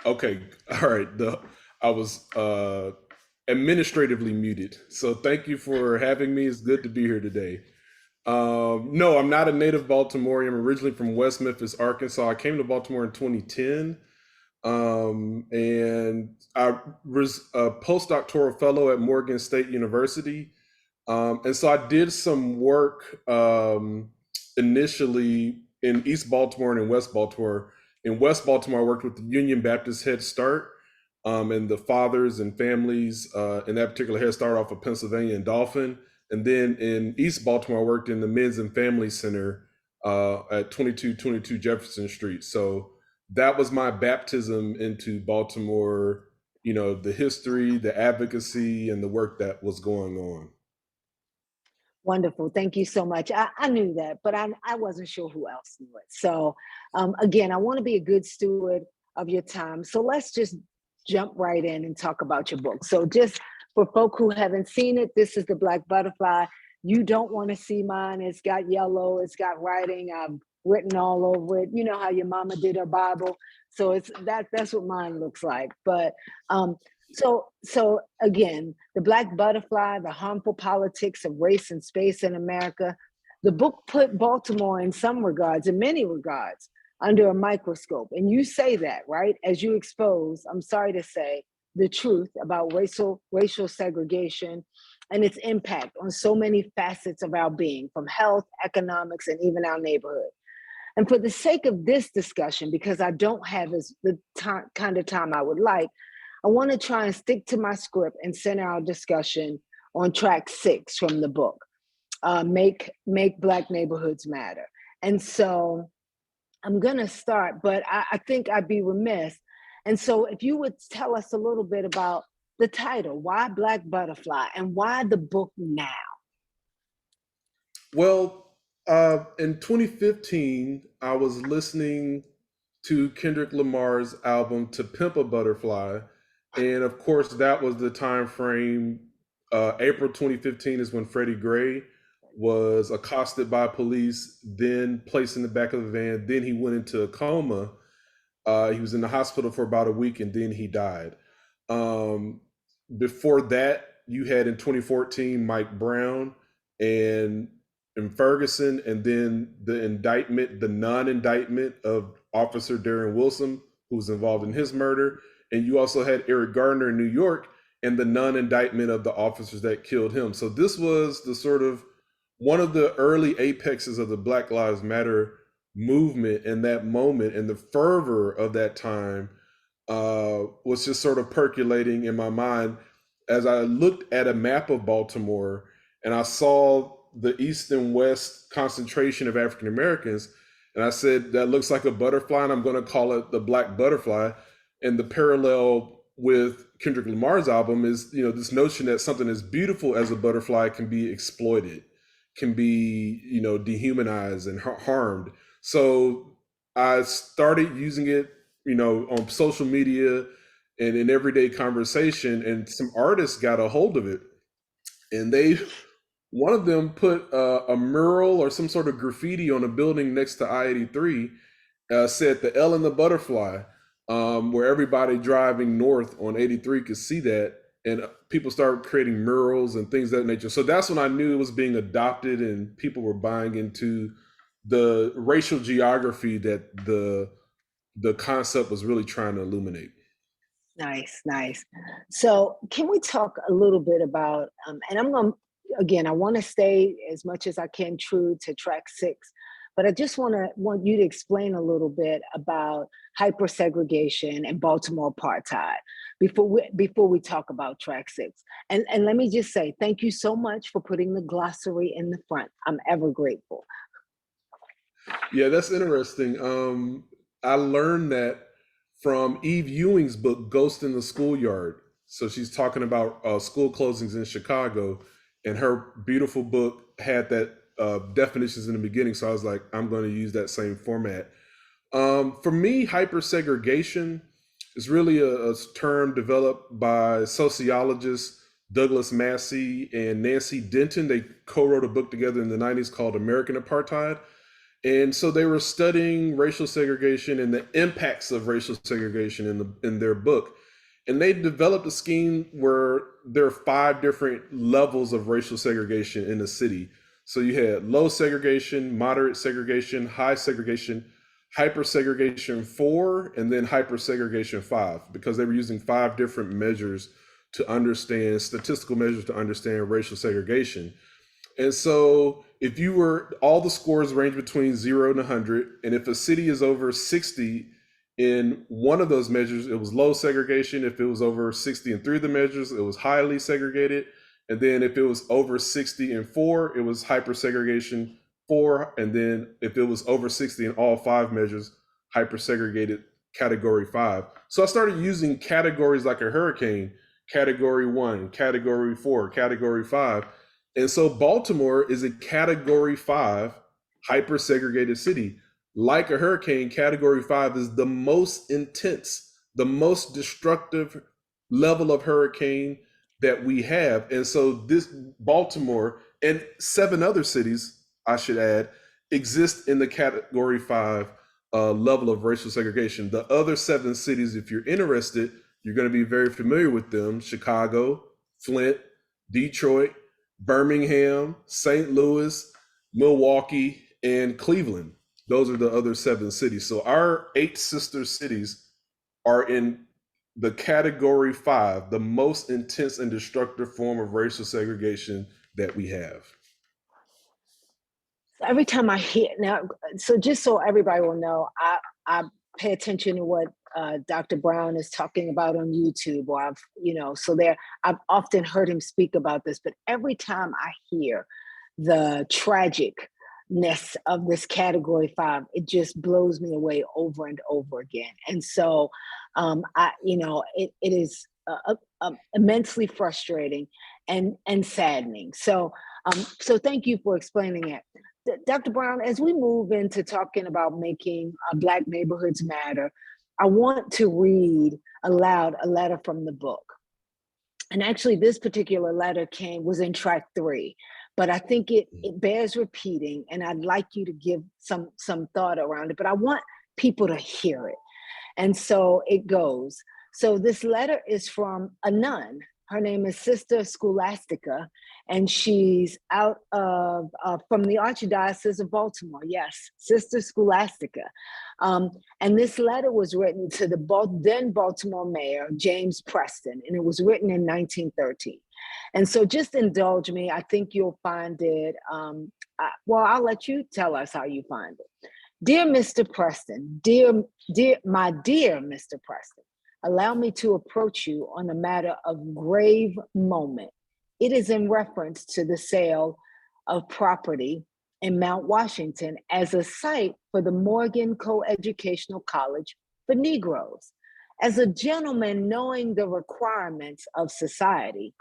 Okay, all right. I was administratively muted. So thank you for having me. It's good to be here today. No, I'm not a native Baltimorean. I'm originally from West Memphis, Arkansas. I came to Baltimore in 2010. And I was a postdoctoral fellow at Morgan State University. And so I did some work initially in East Baltimore and in West Baltimore. In West Baltimore, I worked with the Union Baptist Head Start and the fathers and families in that particular Head Start off of Pennsylvania and Dolphin. And then in East Baltimore, I worked in the Men's and Family Center at 2222 Jefferson Street. So that was my baptism into Baltimore, you know, the history, the advocacy, and the work that was going on. Wonderful. Thank you so much. I knew that, but I wasn't sure who else knew it. So again, I want to be a good steward of your time. So let's just jump right in and talk about your book. So just for folk who haven't seen it, this is The Black Butterfly. You don't want to see mine. It's got yellow, it's got writing. I've written all over it. You know how your mama did her Bible. So it's that's what mine looks like. But so again, The Black Butterfly, the harmful politics of race and space in America. The book put Baltimore in some regards, in many regards, under a microscope. And you say that, right? As you expose, I'm sorry to say, the truth about racial segregation and its impact on so many facets of our being, from health, economics, and even our neighborhood. And for the sake of this discussion, because I don't have the kind of time I would like, I want to try and stick to my script and center our discussion on track 6 from the book, Make Black Neighborhoods Matter. And so I'm going to start, but I think I'd be remiss. And so if you would tell us a little bit about the title, why Black Butterfly, and why the book now? Well, in 2015, I was listening to Kendrick Lamar's album To Pimp a Butterfly. And of course, that was the time frame. April 2015 is when Freddie Gray was accosted by police, then placed in the back of the van. Then he went into a coma. He was in the hospital for about a week, and then he died. Before that, you had in 2014 Mike Brown and Ferguson, and then the non-indictment of Officer Darren Wilson, who was involved in his murder. And you also had Eric Gardner in New York and the non-indictment of the officers that killed him. So this was the sort of one of the early apexes of the Black Lives Matter movement in that moment, and the fervor of that time was just sort of percolating in my mind as I looked at a map of Baltimore and I saw the East and West concentration of African Americans. And I said, that looks like a butterfly, and I'm going to call it the Black Butterfly. And the parallel with Kendrick Lamar's album is, you know, this notion that something as beautiful as a butterfly can be exploited, can be, you know, dehumanized and harmed. So I started using it, you know, on social media and in everyday conversation, and some artists got a hold of it. And one of them put a mural or some sort of graffiti on a building next to I-83, said the L in the butterfly, where everybody driving north on 83 could see that, and people started creating murals and things of that nature. So that's when I knew it was being adopted and people were buying into the racial geography that the concept was really trying to illuminate. Nice. So can we talk a little bit about, and I'm going to, again, I want to stay as much as I can true to track 6, but I just want you to explain a little bit about hypersegregation and Baltimore apartheid before we talk about track 6. And let me just say, thank you so much for putting the glossary in the front. I'm ever grateful. Yeah, that's interesting. I learned that from Eve Ewing's book, Ghost in the Schoolyard. So she's talking about school closings in Chicago, and her beautiful book had that definitions in the beginning. So I was like, I'm going to use that same format. For me, hypersegregation is really a term developed by sociologists Douglas Massey and Nancy Denton. They co-wrote a book together in the 90s called American Apartheid. And so they were studying racial segregation and the impacts of racial segregation in their book. And they developed a scheme where there are 5 different levels of racial segregation in the city. So you had low segregation, moderate segregation, high segregation, hyper segregation 4, and then hyper segregation 5, because they were using 5 different measures to understand, statistical measures to understand racial segregation. And so if you were, all the scores range between 0 and 100. And if a city is over 60 in one of those measures, it was low segregation. If it was over 60 in 3 of the measures, it was highly segregated. And then if it was over 60 in 4, it was hyper segregation 4. And then if it was over 60 in all 5 measures, hyper segregated category 5. So I started using categories like a hurricane, category 1, category 4, category 5. And so Baltimore is a category 5 hyper segregated city. Like a hurricane, category 5 is the most intense, the most destructive level of hurricane that we have. And so this Baltimore and 7 other cities, I should add, exist in the category 5 level of racial segregation. The other 7 cities, if you're interested, you're going to be very familiar with them: Chicago, Flint, Detroit, Birmingham, St. Louis, Milwaukee, and Cleveland. Those are the other 7 cities. So our 8 sister cities are in the category 5, the most intense and destructive form of racial segregation that we have. So every time I hear now, so just so everybody will know, I pay attention to what Dr. Brown is talking about on YouTube, or I've often heard him speak about this, but every time I hear the tragicness of this category 5, it just blows me away over and over again. And so it is immensely frustrating and saddening. So thank you for explaining it. Dr. Brown, as we move into talking about making Black neighborhoods matter, I want to read aloud a letter from the book. And actually, this particular letter was in track 3, but I think it bears repeating, and I'd like you to give some thought around it, but I want people to hear it. And so it goes. So this letter is from a nun. Her name is Sister Scholastica, and she's out of from the Archdiocese of Baltimore. Yes, Sister Scholastica. And this letter was written to the then Baltimore Mayor, James Preston, and it was written in 1913. And so just indulge me. I think you'll find it. I'll let you tell us how you find it. Dear Mr. Preston, my dear Mr. Preston, allow me to approach you on a matter of grave moment. It is in reference to the sale of property in Mount Washington as a site for the Morgan Coeducational College for Negroes. As a gentleman knowing the requirements of society,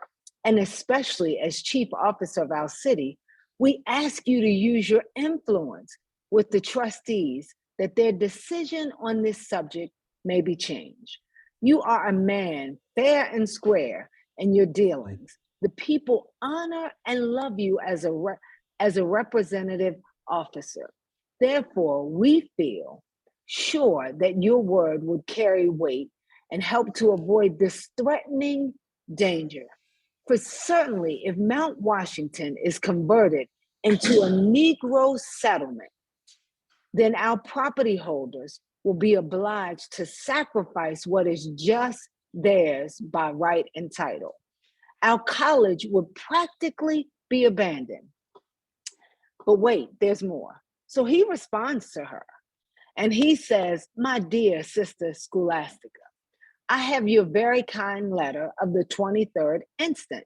and especially as chief officer of our city, we ask you to use your influence with the trustees that their decision on this subject may be changed. You are a man fair and square in your dealings. The people honor and love you as a representative officer. Therefore, we feel sure that your word would carry weight and help to avoid this threatening danger. For certainly, if Mount Washington is converted into a Negro settlement, then our property holders will be obliged to sacrifice what is just theirs by right and title. Our college would practically be abandoned. But wait, there's more. So he responds to her and he says, my dear Sister Scholastica, I have your very kind letter of the 23rd instant.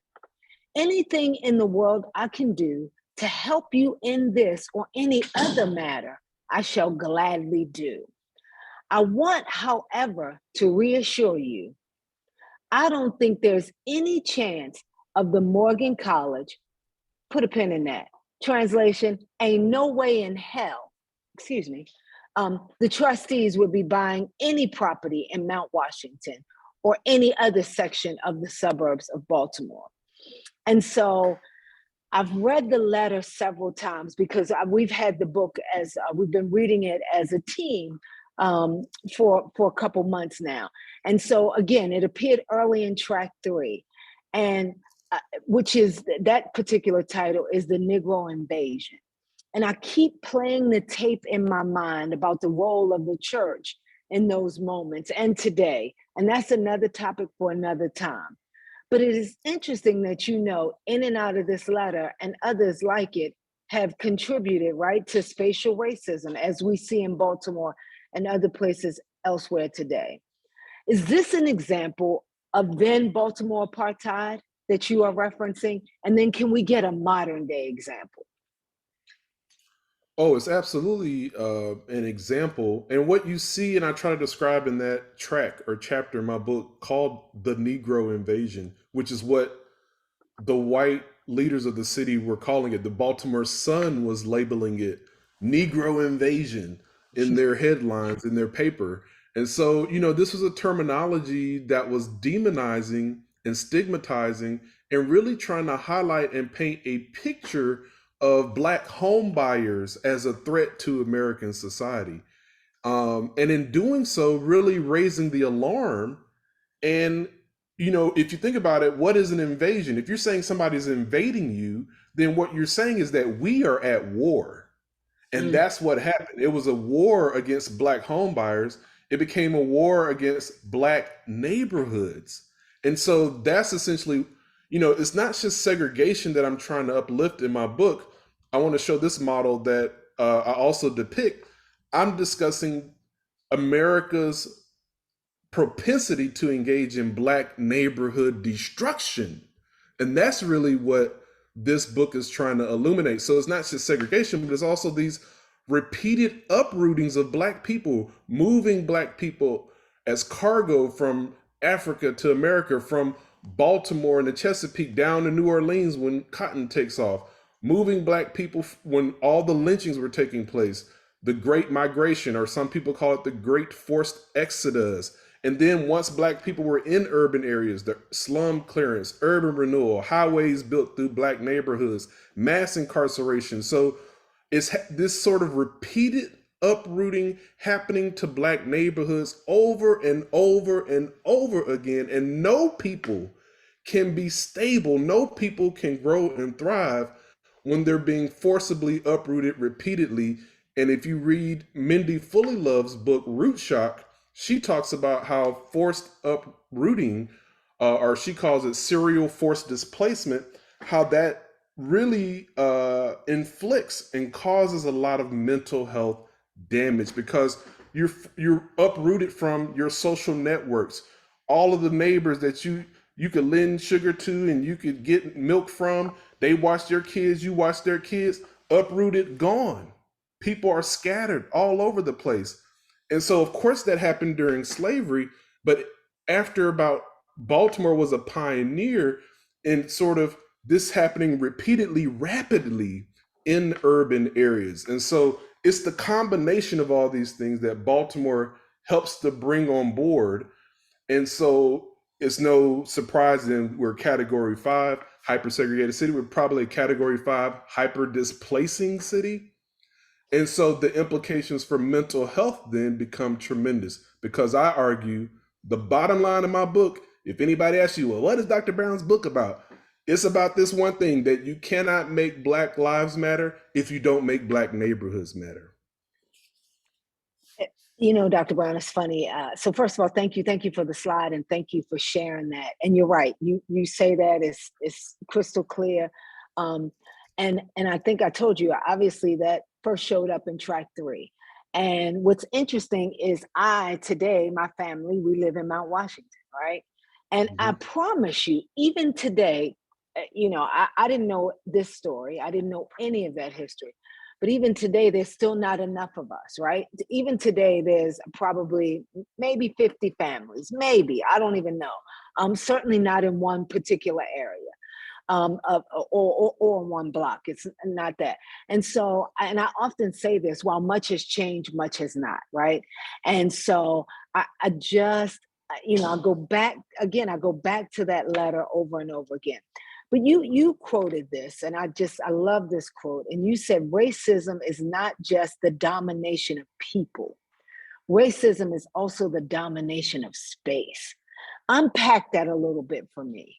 Anything in the world I can do to help you in this or any other matter, I shall gladly do. I want, however, to reassure you, I don't think there's any chance of the Morgan College, put a pin in that, translation, ain't no way in hell, the trustees would be buying any property in Mount Washington or any other section of the suburbs of Baltimore. And so I've read the letter several times because we've had the book as we've been reading it as a team for a couple months now. And so again, it appeared early in track 3, and which is that particular title is The Negro Invasion. And I keep playing the tape in my mind about the role of the church in those moments and today. And that's another topic for another time. But it is interesting that, you know, in and out of this letter and others like it have contributed, right, to spatial racism as we see in Baltimore and other places elsewhere today. Is this an example of then Baltimore apartheid that you are referencing? And then can we get a modern day example? Oh, it's absolutely an example. And what you see, and I try to describe in that track or chapter in my book called The Negro Invasion, which is what the white leaders of the city were calling it. The Baltimore Sun was labeling it Negro Invasion in their headlines, in their paper. And so, you know, this was a terminology that was demonizing and stigmatizing and really trying to highlight and paint a picture of Black home buyers as a threat to American society. And in doing so, really raising the alarm. And, you know, if you think about it, what is an invasion? If you're saying somebody's invading you, then what you're saying is that we are at war. And that's what happened. It was a war against Black home buyers. It became a war against Black neighborhoods. And so that's essentially, you know, it's not just segregation that I'm trying to uplift in my book. I want to show this model that I also depict. I'm discussing America's propensity to engage in Black neighborhood destruction. And that's really what this book is trying to illuminate. So it's not just segregation, but it's also these repeated uprootings of Black people, moving Black people as cargo from Africa to America, from Baltimore and the Chesapeake down to New Orleans when cotton takes off, moving Black people when all the lynchings were taking place, the Great Migration, or some people call it the Great Forced Exodus. And then once Black people were in urban areas, the slum clearance, urban renewal, highways built through Black neighborhoods, mass incarceration. So it's this sort of repeated uprooting happening to Black neighborhoods over and over and over again. And no people can be stable. No people can grow and thrive when they're being forcibly uprooted repeatedly. And if you read Mindy Fullylove's book, Root Shock, she talks about how forced uprooting, or she calls it serial forced displacement, how that really inflicts and causes a lot of mental health damage, because you're uprooted from your social networks, all of the neighbors that you could lend sugar to and you could get milk from. They watch their kids, you watch their kids, uprooted, gone. People are scattered all over the place. And so, of course, that happened during slavery, but after about Baltimore was a pioneer in sort of this happening repeatedly, rapidly in urban areas. And so it's the combination of all these things that Baltimore helps to bring on board. And so it's no surprise then we're category 5, hyper-segregated city. We're probably a category 5, hyper-displacing city. And so the implications for mental health then become tremendous, because I argue the bottom line of my book, if anybody asks you, well, what is Dr. Brown's book about? It's about this one thing, that you cannot make Black lives matter if you don't make Black neighborhoods matter. You know, Dr. Brown, it's funny. So first of all, thank you for the slide, and thank you for sharing that. And you're right. You say that it's crystal clear. And I think I told you, obviously, that first showed up in track 3. And what's interesting is today, my family, we live in Mount Washington, right? And I promise you, even today, you know, I didn't know this story. I didn't know any of that history. But even today, there's still not enough of us, right? Even today, there's probably maybe 50 families, maybe, I don't even know. Certainly not in one particular area. Or one block. It's not that. And so, and I often say this, while much has changed, much has not, right? And so I just, you know, I go back to that letter over and over again, But you quoted this, and I love this quote. And you said racism is not just the domination of people. Racism is also the domination of space. Unpack that a little bit for me.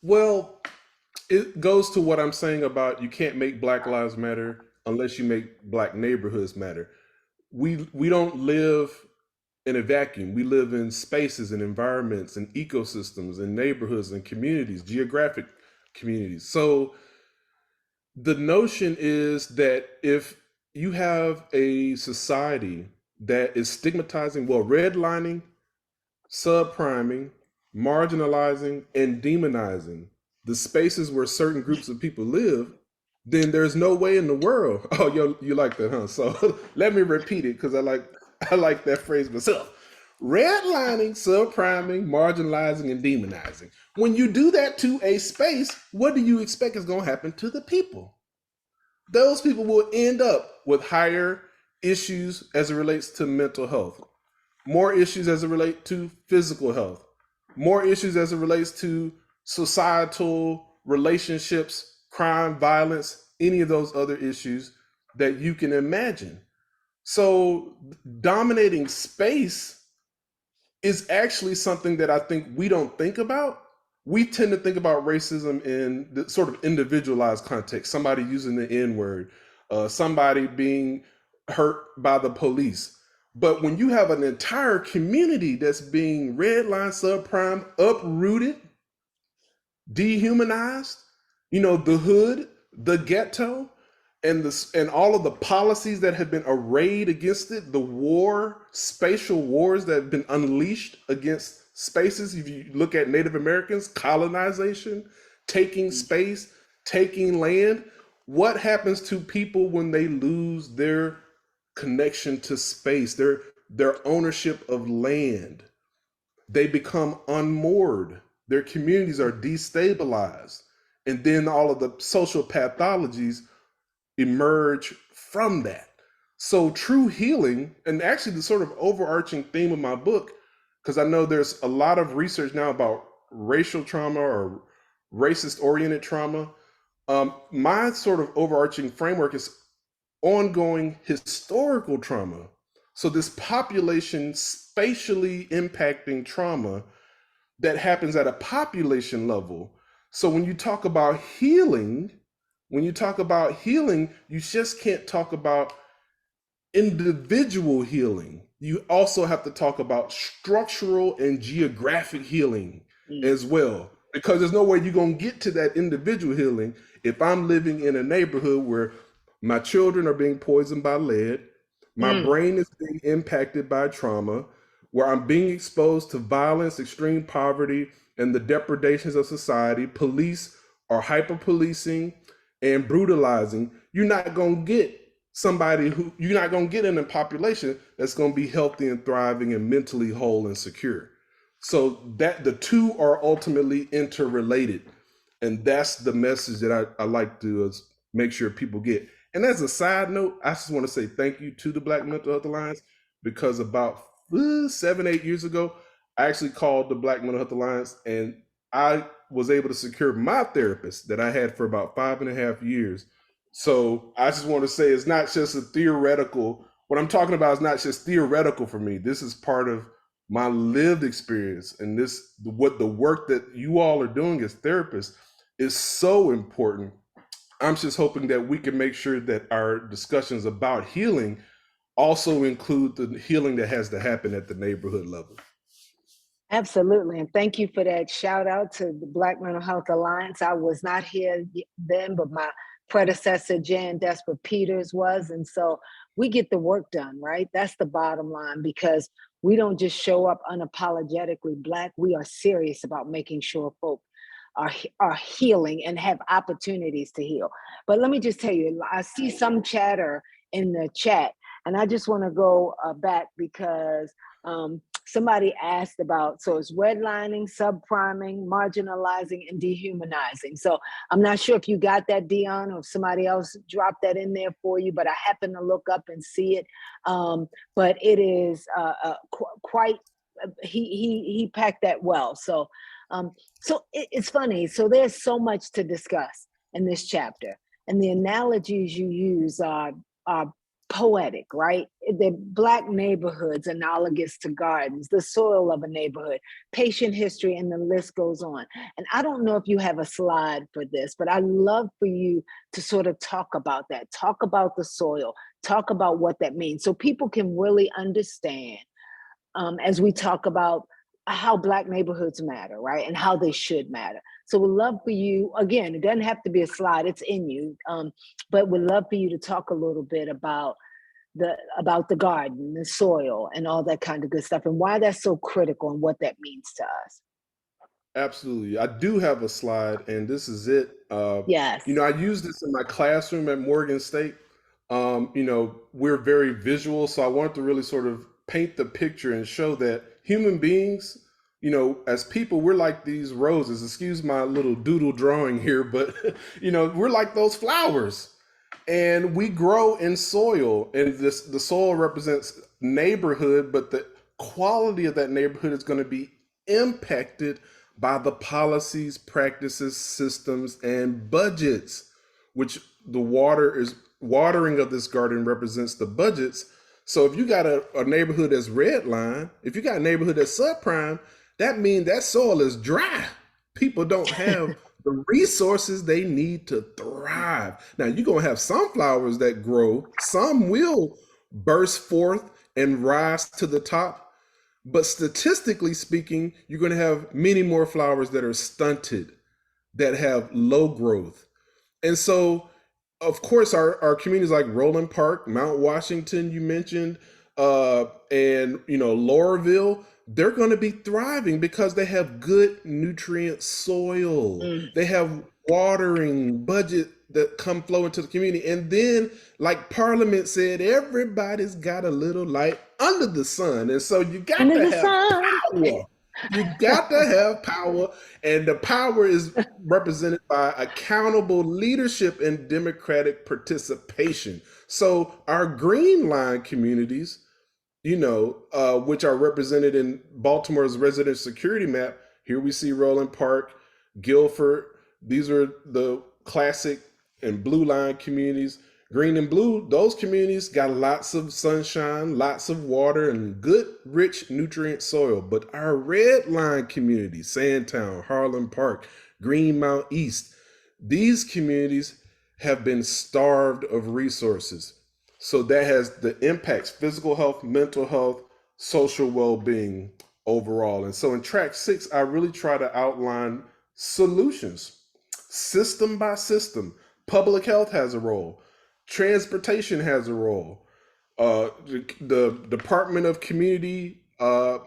Well, it goes to what I'm saying about you can't make Black Lives Matter unless you make Black neighborhoods matter. We don't live in a vacuum. We live in spaces and environments and ecosystems and neighborhoods and communities, geographic communities. So the notion is that if you have a society that is stigmatizing, well, redlining, subpriming, marginalizing, and demonizing the spaces where certain groups of people live, then there's no way in the world. Oh, you like that, huh? So let me repeat it because I like that phrase myself. Redlining, subpriming, marginalizing, and demonizing. When you do that to a space, what do you expect is going to happen to the people? Those people will end up with higher issues as it relates to mental health, more issues as it relates to physical health, more issues as it relates to societal relationships, crime, violence, any of those other issues that you can imagine. So dominating space is actually something that I think we don't think about. We tend to think about racism in the sort of individualized context, somebody using the N-word, somebody being hurt by the police. But when you have an entire community that's being redlined, subprime, uprooted, dehumanized, the hood, the ghetto, and all of the policies that have been arrayed against it, the spatial wars that have been unleashed against spaces. If you look at Native Americans, colonization, taking space, taking land, what happens to people when they lose their connection to space, their ownership of land? They become unmoored. Their communities are destabilized. And then all of the social pathologies emerge from that. So true healing, and actually the sort of overarching theme of my book, because I know there's a lot of research now about racial trauma or racist oriented trauma. My sort of overarching framework is ongoing historical trauma. So this population spatially impacting trauma that happens at a population level. So when you talk about healing, you just can't talk about individual healing. You also have to talk about structural and geographic healing as well, because there's no way you're going to get to that individual healing if I'm living in a neighborhood where my children are being poisoned by lead, my brain is being impacted by trauma, where I'm being exposed to violence, extreme poverty, and the depredations of society. Police are hyper-policing and brutalizing. You're not going to get in a population that's going to be healthy and thriving and mentally whole and secure. So that the two are ultimately interrelated. And that's the message that I like to make sure people get. And as a side note, I just want to say thank you to the Black Mental Health Alliance, because about 7-8 years ago, I actually called the Black Mental Health Alliance, and I was able to secure my therapist that I had for about 5.5 years. So I just want to say it's not just a theoretical, what I'm talking about is not just theoretical for me. This is part of my lived experience. And what the work that you all are doing as therapists is so important. I'm just hoping that we can make sure that our discussions about healing also include the healing that has to happen at the neighborhood level. Absolutely. And thank you for that shout out to the Black Mental Health Alliance. I was not here then, but my predecessor, Jan Desper Peters, was. And so we get the work done, right? That's the bottom line, because we don't just show up unapologetically Black. We are serious about making sure folk are healing and have opportunities to heal. But let me just tell you, I see some chatter in the chat, and I just want to go back because somebody asked about, so it's redlining, subpriming, marginalizing, and dehumanizing. So I'm not sure if you got that, Dion, or if somebody else dropped that in there for you, but I happened to look up and see it. But it is quite he packed that well. So it's funny. So there's so much to discuss in this chapter, and the analogies you use are poetic, right? The Black neighborhoods analogous to gardens, the soil of a neighborhood, patient history, and the list goes on. And I don't know if you have a slide for this, but I'd love for you to sort of talk about that, talk about the soil, talk about what that means, so people can really understand as we talk about how Black neighborhoods matter, right? And how they should matter. So we'd love for you, again, it doesn't have to be a slide, it's in you, but we'd love for you to talk a little bit about the garden, the soil, and all that kind of good stuff, and why that's so critical and what that means to us. Absolutely. I do have a slide, and this is it. Yes. I use this in my classroom at Morgan State. We're very visual, so I wanted to really sort of paint the picture and show that human beings, as people, we're like these roses. Excuse my little doodle drawing here, but, we're like those flowers. And we grow in soil, and the soil represents neighborhood, but the quality of that neighborhood is going to be impacted by the policies, practices, systems, and budgets, which the watering of this garden represents the budgets. So if you got a neighborhood that's red line, if you got a neighborhood that's subprime, that means that soil is dry. People don't have the resources they need to thrive. Now, you're going to have some flowers that grow, some will burst forth and rise to the top, but statistically speaking, you're going to have many more flowers that are stunted, that have low growth. And so, of course, our communities like Roland Park, Mount Washington, you mentioned, and Laurelville, they're going to be thriving because they have good nutrient soil. They have watering budget that come flow into the community. And then, like Parliament said, everybody's got a little light under the sun. And so you got to have power. You got to have power. And the power is represented by accountable leadership and democratic participation. So our green line communities, which are represented in Baltimore's resident security map. Here we see Roland Park, Guilford. These are the classic and blue line communities. Green and blue, those communities got lots of sunshine, lots of water, and good, rich nutrient soil. But our red line communities, Sandtown, Harlem Park, Greenmount East, these communities have been starved of resources. So that has the impacts, physical health, mental health, social well-being overall. And so in track 6, I really try to outline solutions, system by system. Public health has a role. Transportation has a role. The Department of Community and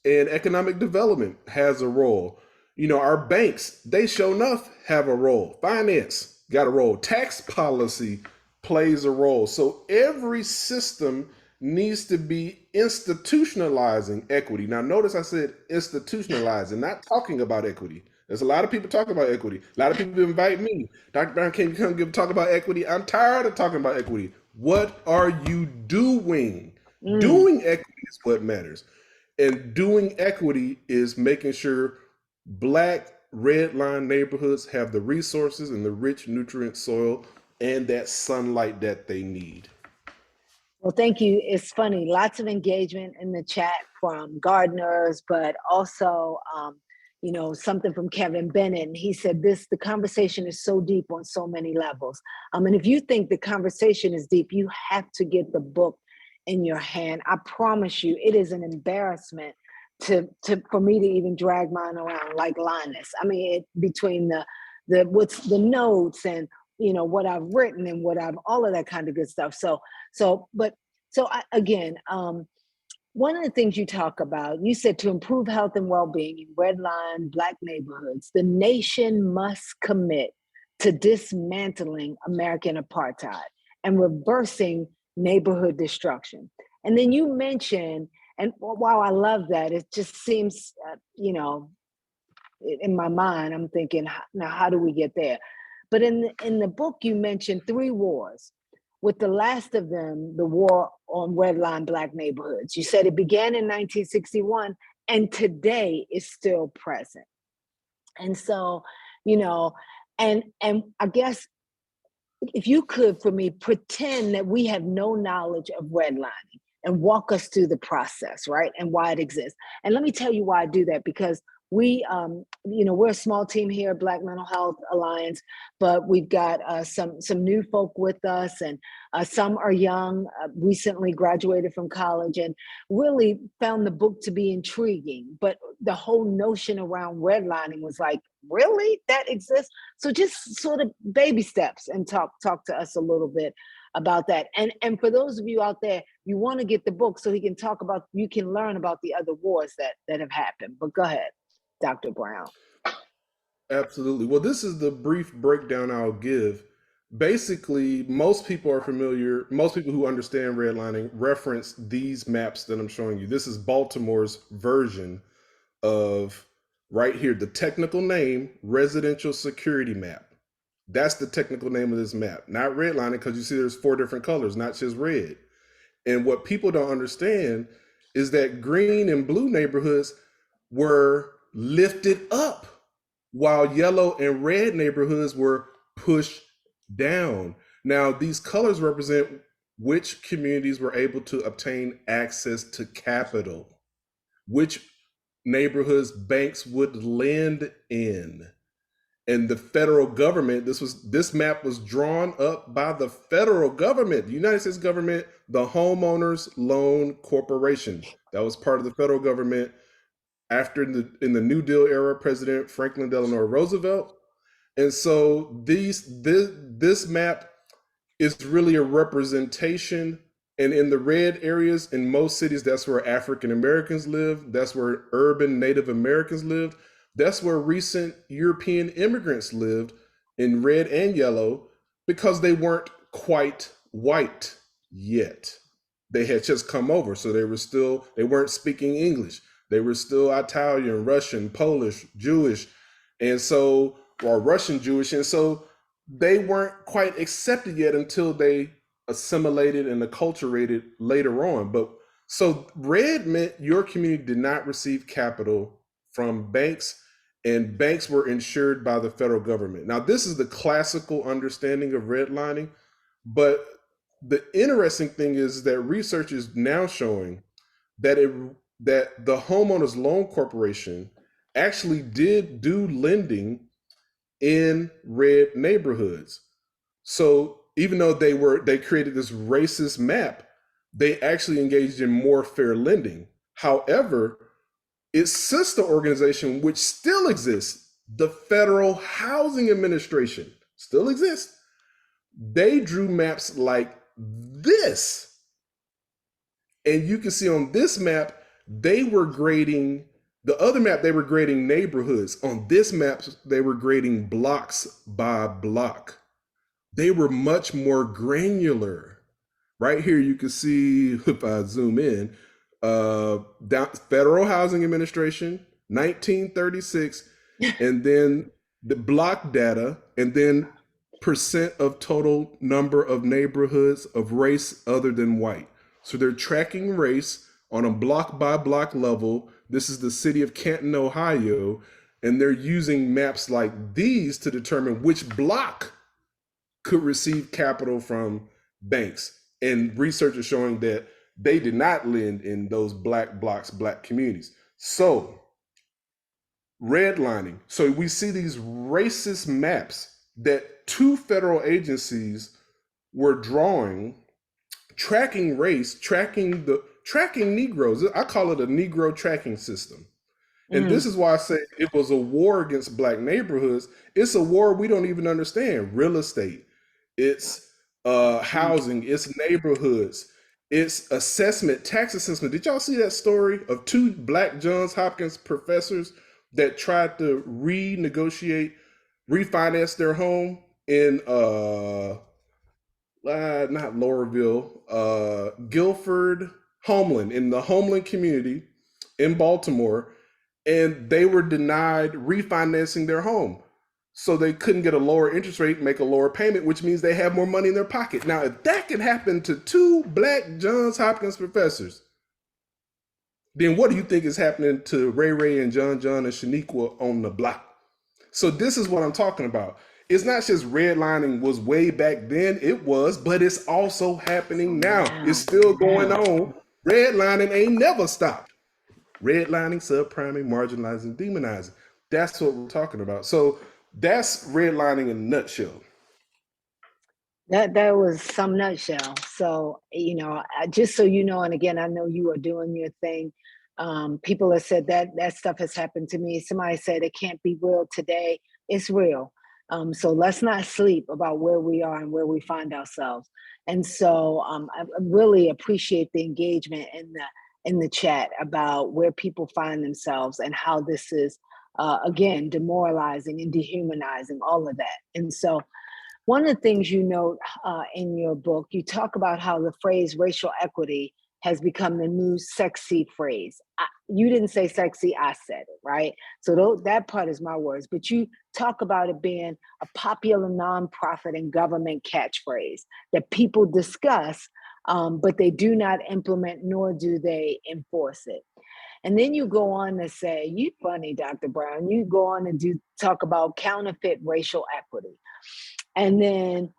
Economic Development has a role. Our banks, they sure enough have a role. Finance got a role. Tax policy plays a role. So every system needs to be institutionalizing equity. Now, notice I said institutionalizing, not talking about equity. There's a lot of people talking about equity. A lot of people invite me. Dr. Brown, can you come talk about equity? I'm tired of talking about equity. What are you doing? Doing equity is what matters. And doing equity is making sure Black red line neighborhoods have the resources and the rich nutrient soil and that sunlight that they need. Well, thank you. It's funny, lots of engagement in the chat from gardeners, but also, something from Kevin Bennett. And he said the conversation is so deep on so many levels. And if you think the conversation is deep, you have to get the book in your hand. I promise you, it is an embarrassment for me to even drag mine around like Linus. I mean, between the notes and what I've written and all of that kind of good stuff. One of the things you talk about, you said to improve health and well-being in red line Black neighborhoods, the nation must commit to dismantling American apartheid and reversing neighborhood destruction. And then you mentioned, and wow, I love that. It just seems, in my mind, I'm thinking, now how do we get there? But in the book, you mentioned 3 wars. with the last of them, the war on redline Black neighborhoods. You said it began in 1961 and today is still present. And so, you know, and I guess if you could, for me, pretend that we have no knowledge of redlining and walk us through the process, right? And why it exists. And let me tell you why I do that, because we, you know, we're a small team here at Black Mental Health Alliance, but we've got some new folk with us, and some are young, recently graduated from college, and really found the book to be intriguing. But the whole notion around redlining was like, really? That exists? So just sort of baby steps and talk to us a little bit about that. And for those of you out there, you want to get the book so you can learn about the other wars that have happened. But go ahead, Dr. Brown. Absolutely. Well, this is the brief breakdown I'll give. Basically, most people who understand redlining reference these maps that I'm showing you. This is Baltimore's version of, right here, the technical name, residential security map. That's the technical name of this map, not redlining, because you see there's 4 different colors, not just red. And what people don't understand is that green and blue neighborhoods were lifted up while yellow and red neighborhoods were pushed down. Now, these colors represent which communities were able to obtain access to capital, which neighborhoods banks would lend in. And the federal government, this map was drawn up by the federal government, the United States government, the Homeowners Loan Corporation. That was part of the federal government after in the New Deal era, President Franklin Delano Roosevelt. And so this map is really a representation. And in the red areas in most cities, that's where African Americans live. That's where urban Native Americans lived. That's where recent European immigrants lived, in red and yellow, because they weren't quite white yet. They had just come over, so they weren't speaking English. They were still Italian, Russian, Polish, Jewish, or Russian Jewish. And so they weren't quite accepted yet until they assimilated and acculturated later on. But so red meant your community did not receive capital from banks, and banks were insured by the federal government. Now, this is the classical understanding of redlining, but the interesting thing is that research is now showing that the Homeowners Loan Corporation actually did do lending in red neighborhoods. So even though they created this racist map, they actually engaged in more fair lending. However, its sister organization, which still exists, the Federal Housing Administration, still exists. They drew maps like this. And you can see on this map, they were grading, the other map, they were grading neighborhoods. On this map, they were grading blocks by block. They were much more granular. Right here, you can see, if I zoom in, Federal Housing Administration, 1936, and then the block data, and then percent of total number of neighborhoods of race other than white. So they're tracking race on a block by block level. This is the city of Canton, Ohio, and they're using maps like these to determine which block could receive capital from banks. And research is showing that they did not lend in those black blocks, black communities. So redlining. So we see these racist maps that 2 federal agencies were drawing, tracking race, tracking Negroes. I call it a Negro tracking system. And this is why I say it was a war against black neighborhoods. It's a war we don't even understand. Real estate, it's housing, it's neighborhoods, it's assessment, tax assessment. Did y'all see that story of 2 black Johns Hopkins professors that tried to refinance their home in not Laurelville, Guilford, Homeland, in the Homeland community in Baltimore, and they were denied refinancing their home. so they couldn't get a lower interest rate, make a lower payment, which means they have more money in their pocket. Now, if that can happen to 2 Black Johns Hopkins professors, then what do you think is happening to Ray Ray and John and Shaniqua on the block? So this is what I'm talking about. It's not just redlining was way back then, it was, but it's also happening now. It's still going on. Redlining ain't never stopped. Redlining, subpriming, marginalizing, demonizing. That's what we're talking about. So that's redlining in a nutshell. That was some nutshell. So, just so you know, and again, I know you are doing your thing. People have said that stuff has happened to me. Somebody said it can't be real today. It's real. So let's not sleep about where we are and where we find ourselves. And so I really appreciate the engagement in the chat about where people find themselves and how this is, again, demoralizing and dehumanizing, all of that. And so one of the things you note in your book, you talk about how the phrase racial equity has become the new sexy phrase. You didn't say sexy, I said it, right? So that part is my words, but you talk about it being a popular nonprofit and government catchphrase that people discuss, but they do not implement nor do they enforce it. And then you go on to say, you funny, Dr. Brown, you go on to talk about counterfeit racial equity. And then,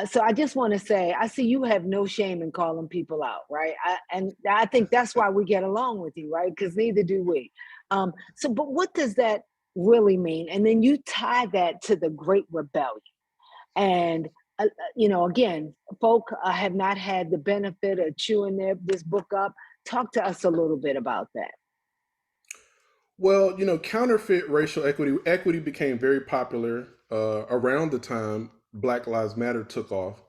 so I just want to say, I see you have no shame in calling people out, right? And I think that's why we get along with you, right? Because neither do we. But what does that really mean? And then you tie that to the Great Rebellion. And, again, folk have not had the benefit of chewing this book up. Talk to us a little bit about that. Well, counterfeit racial equity became very popular around the time Black Lives Matter took off.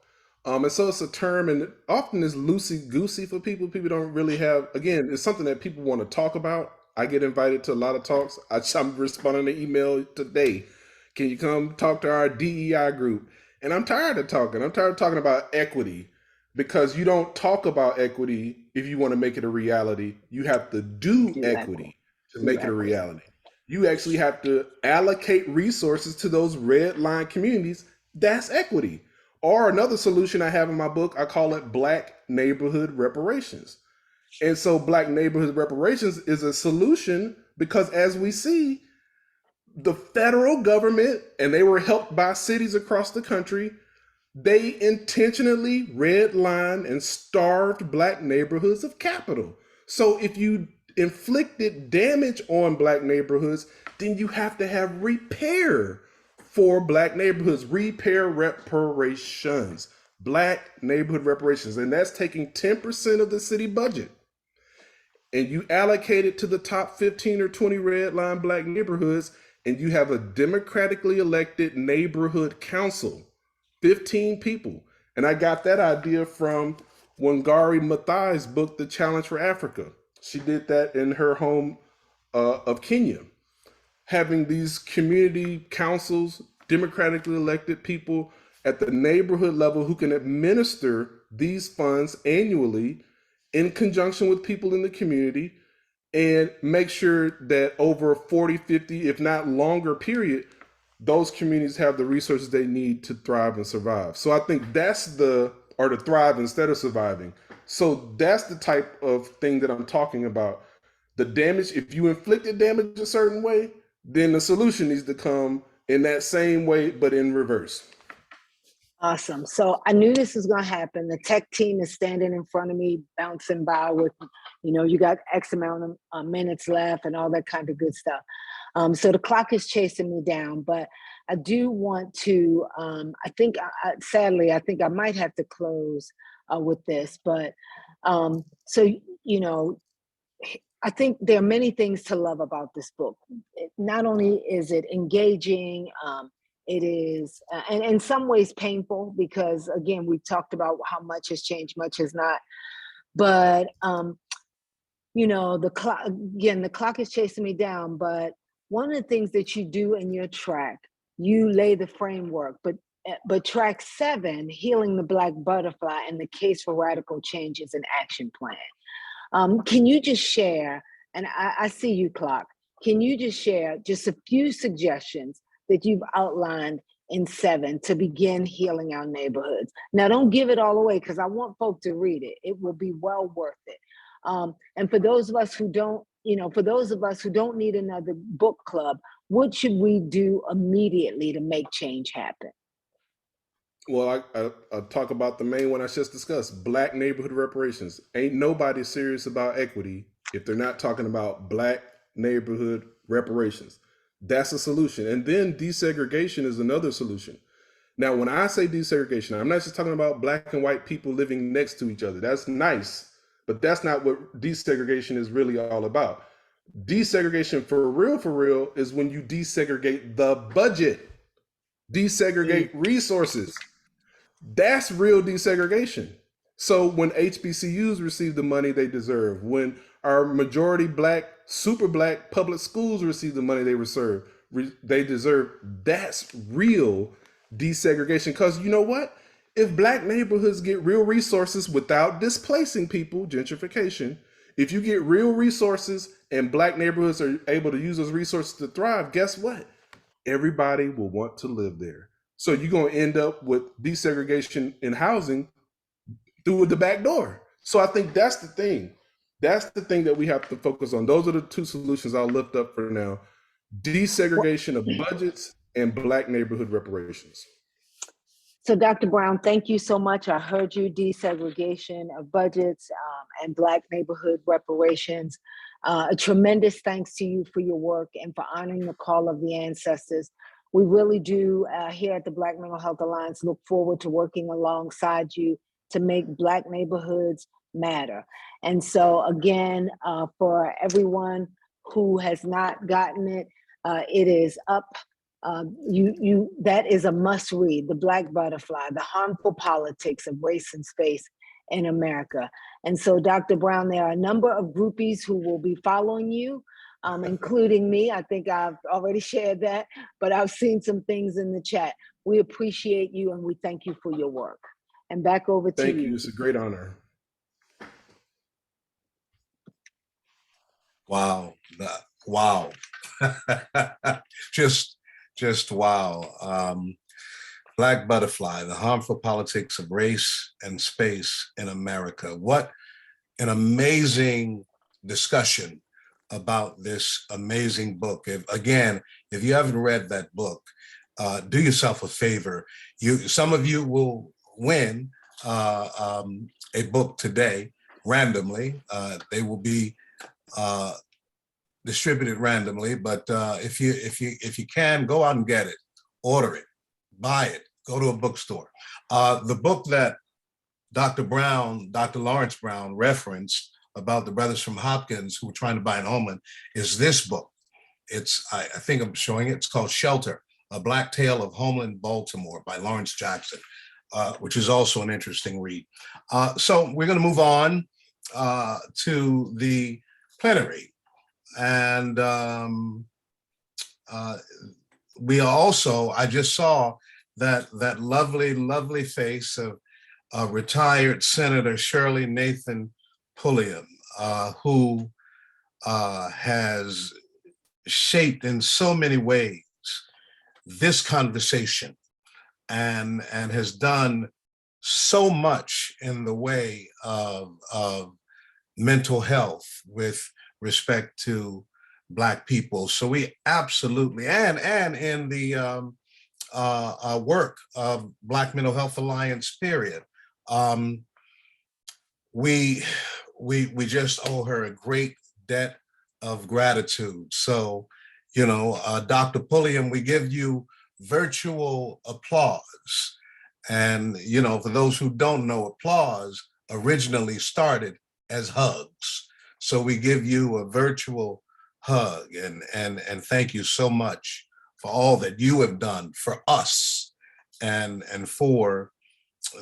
And so it's a term, and often is loosey-goosey for people. People don't really have, again, it's something that people want to talk about. I get invited to a lot of talks. I'm responding to email today. Can you come talk to our DEI group? And I'm tired of talking. I'm tired of talking about equity, because you don't talk about equity if you want to make it a reality. You have to do equity to make it a reality. You actually have to allocate resources to those red line communities. That's equity. Or another solution I have in my book, I call it Black neighborhood reparations. And so Black neighborhood reparations is a solution because, as we see, the federal government, and they were helped by cities across the country, they intentionally redlined and starved Black neighborhoods of capital. So if you inflicted damage on Black neighborhoods, then you have to have repair for Black neighborhoods, repair reparations, Black neighborhood reparations. And that's taking 10% of the city budget, and you allocate it to the top 15 or 20 red line Black neighborhoods, and you have a democratically elected neighborhood council, 15 people. And I got that idea from Wangari Maathai's book, The Challenge for Africa. She did that in her home of Kenya, having these community councils, democratically elected people at the neighborhood level who can administer these funds annually in conjunction with people in the community, and make sure that over a 40, 50, if not longer period, those communities have the resources they need to thrive and survive. So I think that's to thrive instead of surviving. So that's the type of thing that I'm talking about. The damage, if you inflicted damage a certain way, then the solution needs to come in that same way, but in reverse. Awesome. So I knew this was going to happen. The tech team is standing in front of me, bouncing by with, you got X amount of minutes left and all that kind of good stuff. So the clock is chasing me down, but I do want to, sadly, I think I might have to close with this, but I think there are many things to love about this book. Not only is it engaging, it is, and in some ways painful, because again, we talked about how much has changed, much has not. But the clock is chasing me down. But one of the things that you do in your track, you lay the framework. But track 7, Healing the Black Butterfly and the Case for Radical Change, is an action plan. Can you just share? And I see you, Clock. Can you just share just a few suggestions that you've outlined in 7 to begin healing our neighborhoods. Now, don't give it all away because I want folk to read it. It will be well worth it. And for those of us who don't, need another book club, what should we do immediately to make change happen? Well, I'll talk about the main one I just discussed, Black neighborhood reparations. Ain't nobody serious about equity if they're not talking about Black neighborhood reparations. That's a solution. And then desegregation is another solution. Now, when I say desegregation, I'm not just talking about Black and white people living next to each other. That's nice, but that's not what desegregation is really all about. Desegregation for real is when you desegregate the budget, desegregate resources. That's real desegregation. So when HBCUs receive the money they deserve, when our majority Black, super Black public schools receive the money they deserve, that's real desegregation. Because you know what? If Black neighborhoods get real resources without displacing people, gentrification, if you get real resources and Black neighborhoods are able to use those resources to thrive, guess what? Everybody will want to live there. So you're going to end up with desegregation in housing through the back door. So I think that's the thing. That's the thing that we have to focus on. Those are the 2 solutions I'll lift up for now. Desegregation of budgets and Black neighborhood reparations. So Dr. Brown, thank you so much. I heard you, desegregation of budgets and Black neighborhood reparations. A tremendous thanks to you for your work and for honoring the call of the ancestors. We really do here at the Black Mental Health Alliance look forward to working alongside you to make Black neighborhoods matter. And so again, for everyone who has not gotten it, it is up. That is a must read, The Black Butterfly, The Harmful Politics of Race and Space in America. And so Dr. Brown, there are a number of groupies who will be following you, including me. I think I've already shared that, but I've seen some things in the chat. We appreciate you and we thank you for your work. And back over to you. Thank you, it's a great honor. Wow. Wow. Just wow. Black Butterfly, The Harmful Politics of Race and Space in America. What an amazing discussion about this amazing book. If you haven't read that book, do yourself a favor. Some of you will win a book today randomly. They will be distributed randomly, but if you can, go out and get it, order it, buy it, go to a bookstore. The book that Dr. Lawrence Brown referenced about the brothers from Hopkins who were trying to buy an homeland is this book. I think I'm showing it. It's called Shelter, A Black Tale of Homeland Baltimore by Lawrence Jackson, which is also an interesting read. So we're going to move on to the plenary. And we also, I just saw that lovely face of retired Senator Shirley Nathan Pulliam, who has shaped in so many ways this conversation and has done so much in the way of mental health with respect to Black people. So we absolutely, and in the work of Black Mental Health Alliance, period. We just owe her a great debt of gratitude. So, Dr. Pulliam, we give you virtual applause. And, for those who don't know, applause originally started as hugs. So we give you a virtual hug and thank you so much for all that you have done for us and for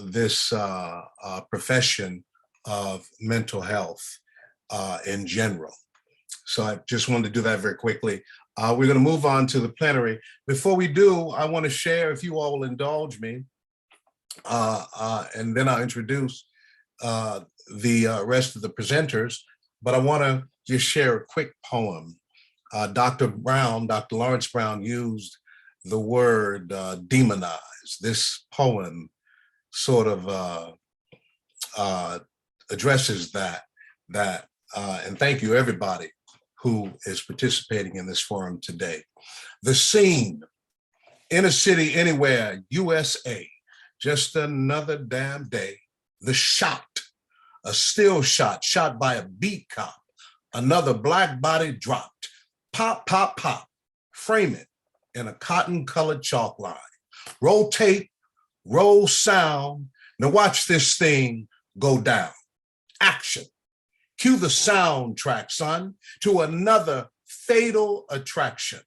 this profession of mental health in general. So I just wanted to do that very quickly. We're going to move on to the plenary. Before we do, I want to share, if you all will indulge me, and then I'll introduce the rest of the presenters. But I want to just share a quick poem. Dr. Lawrence Brown used the word demonize. This poem sort of addresses that, and thank you everybody who is participating in this forum today. The scene, inner city, anywhere, USA, just another damn day. The shot, a still shot by a beat cop, another black body dropped, pop, pop, pop, frame it in a cotton colored chalk line, rotate, roll sound. Now watch this thing go down. Action. Cue the soundtrack, son, to another fatal attraction.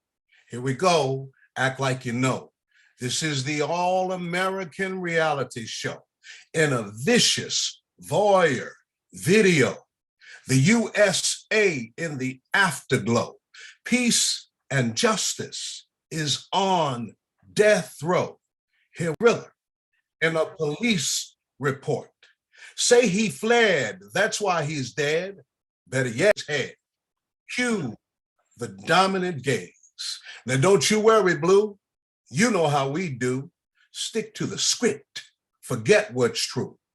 Here we go. Act like you know. This is the all-American reality show in a vicious voyeur video. The USA in the afterglow. Peace and justice is on death row. Here, Riller, in a police report. Say he fled, that's why he's dead. Better yet, his head. Cue the dominant gaze. Now don't you worry, Blue. You know how we do. Stick to the script. Forget what's true.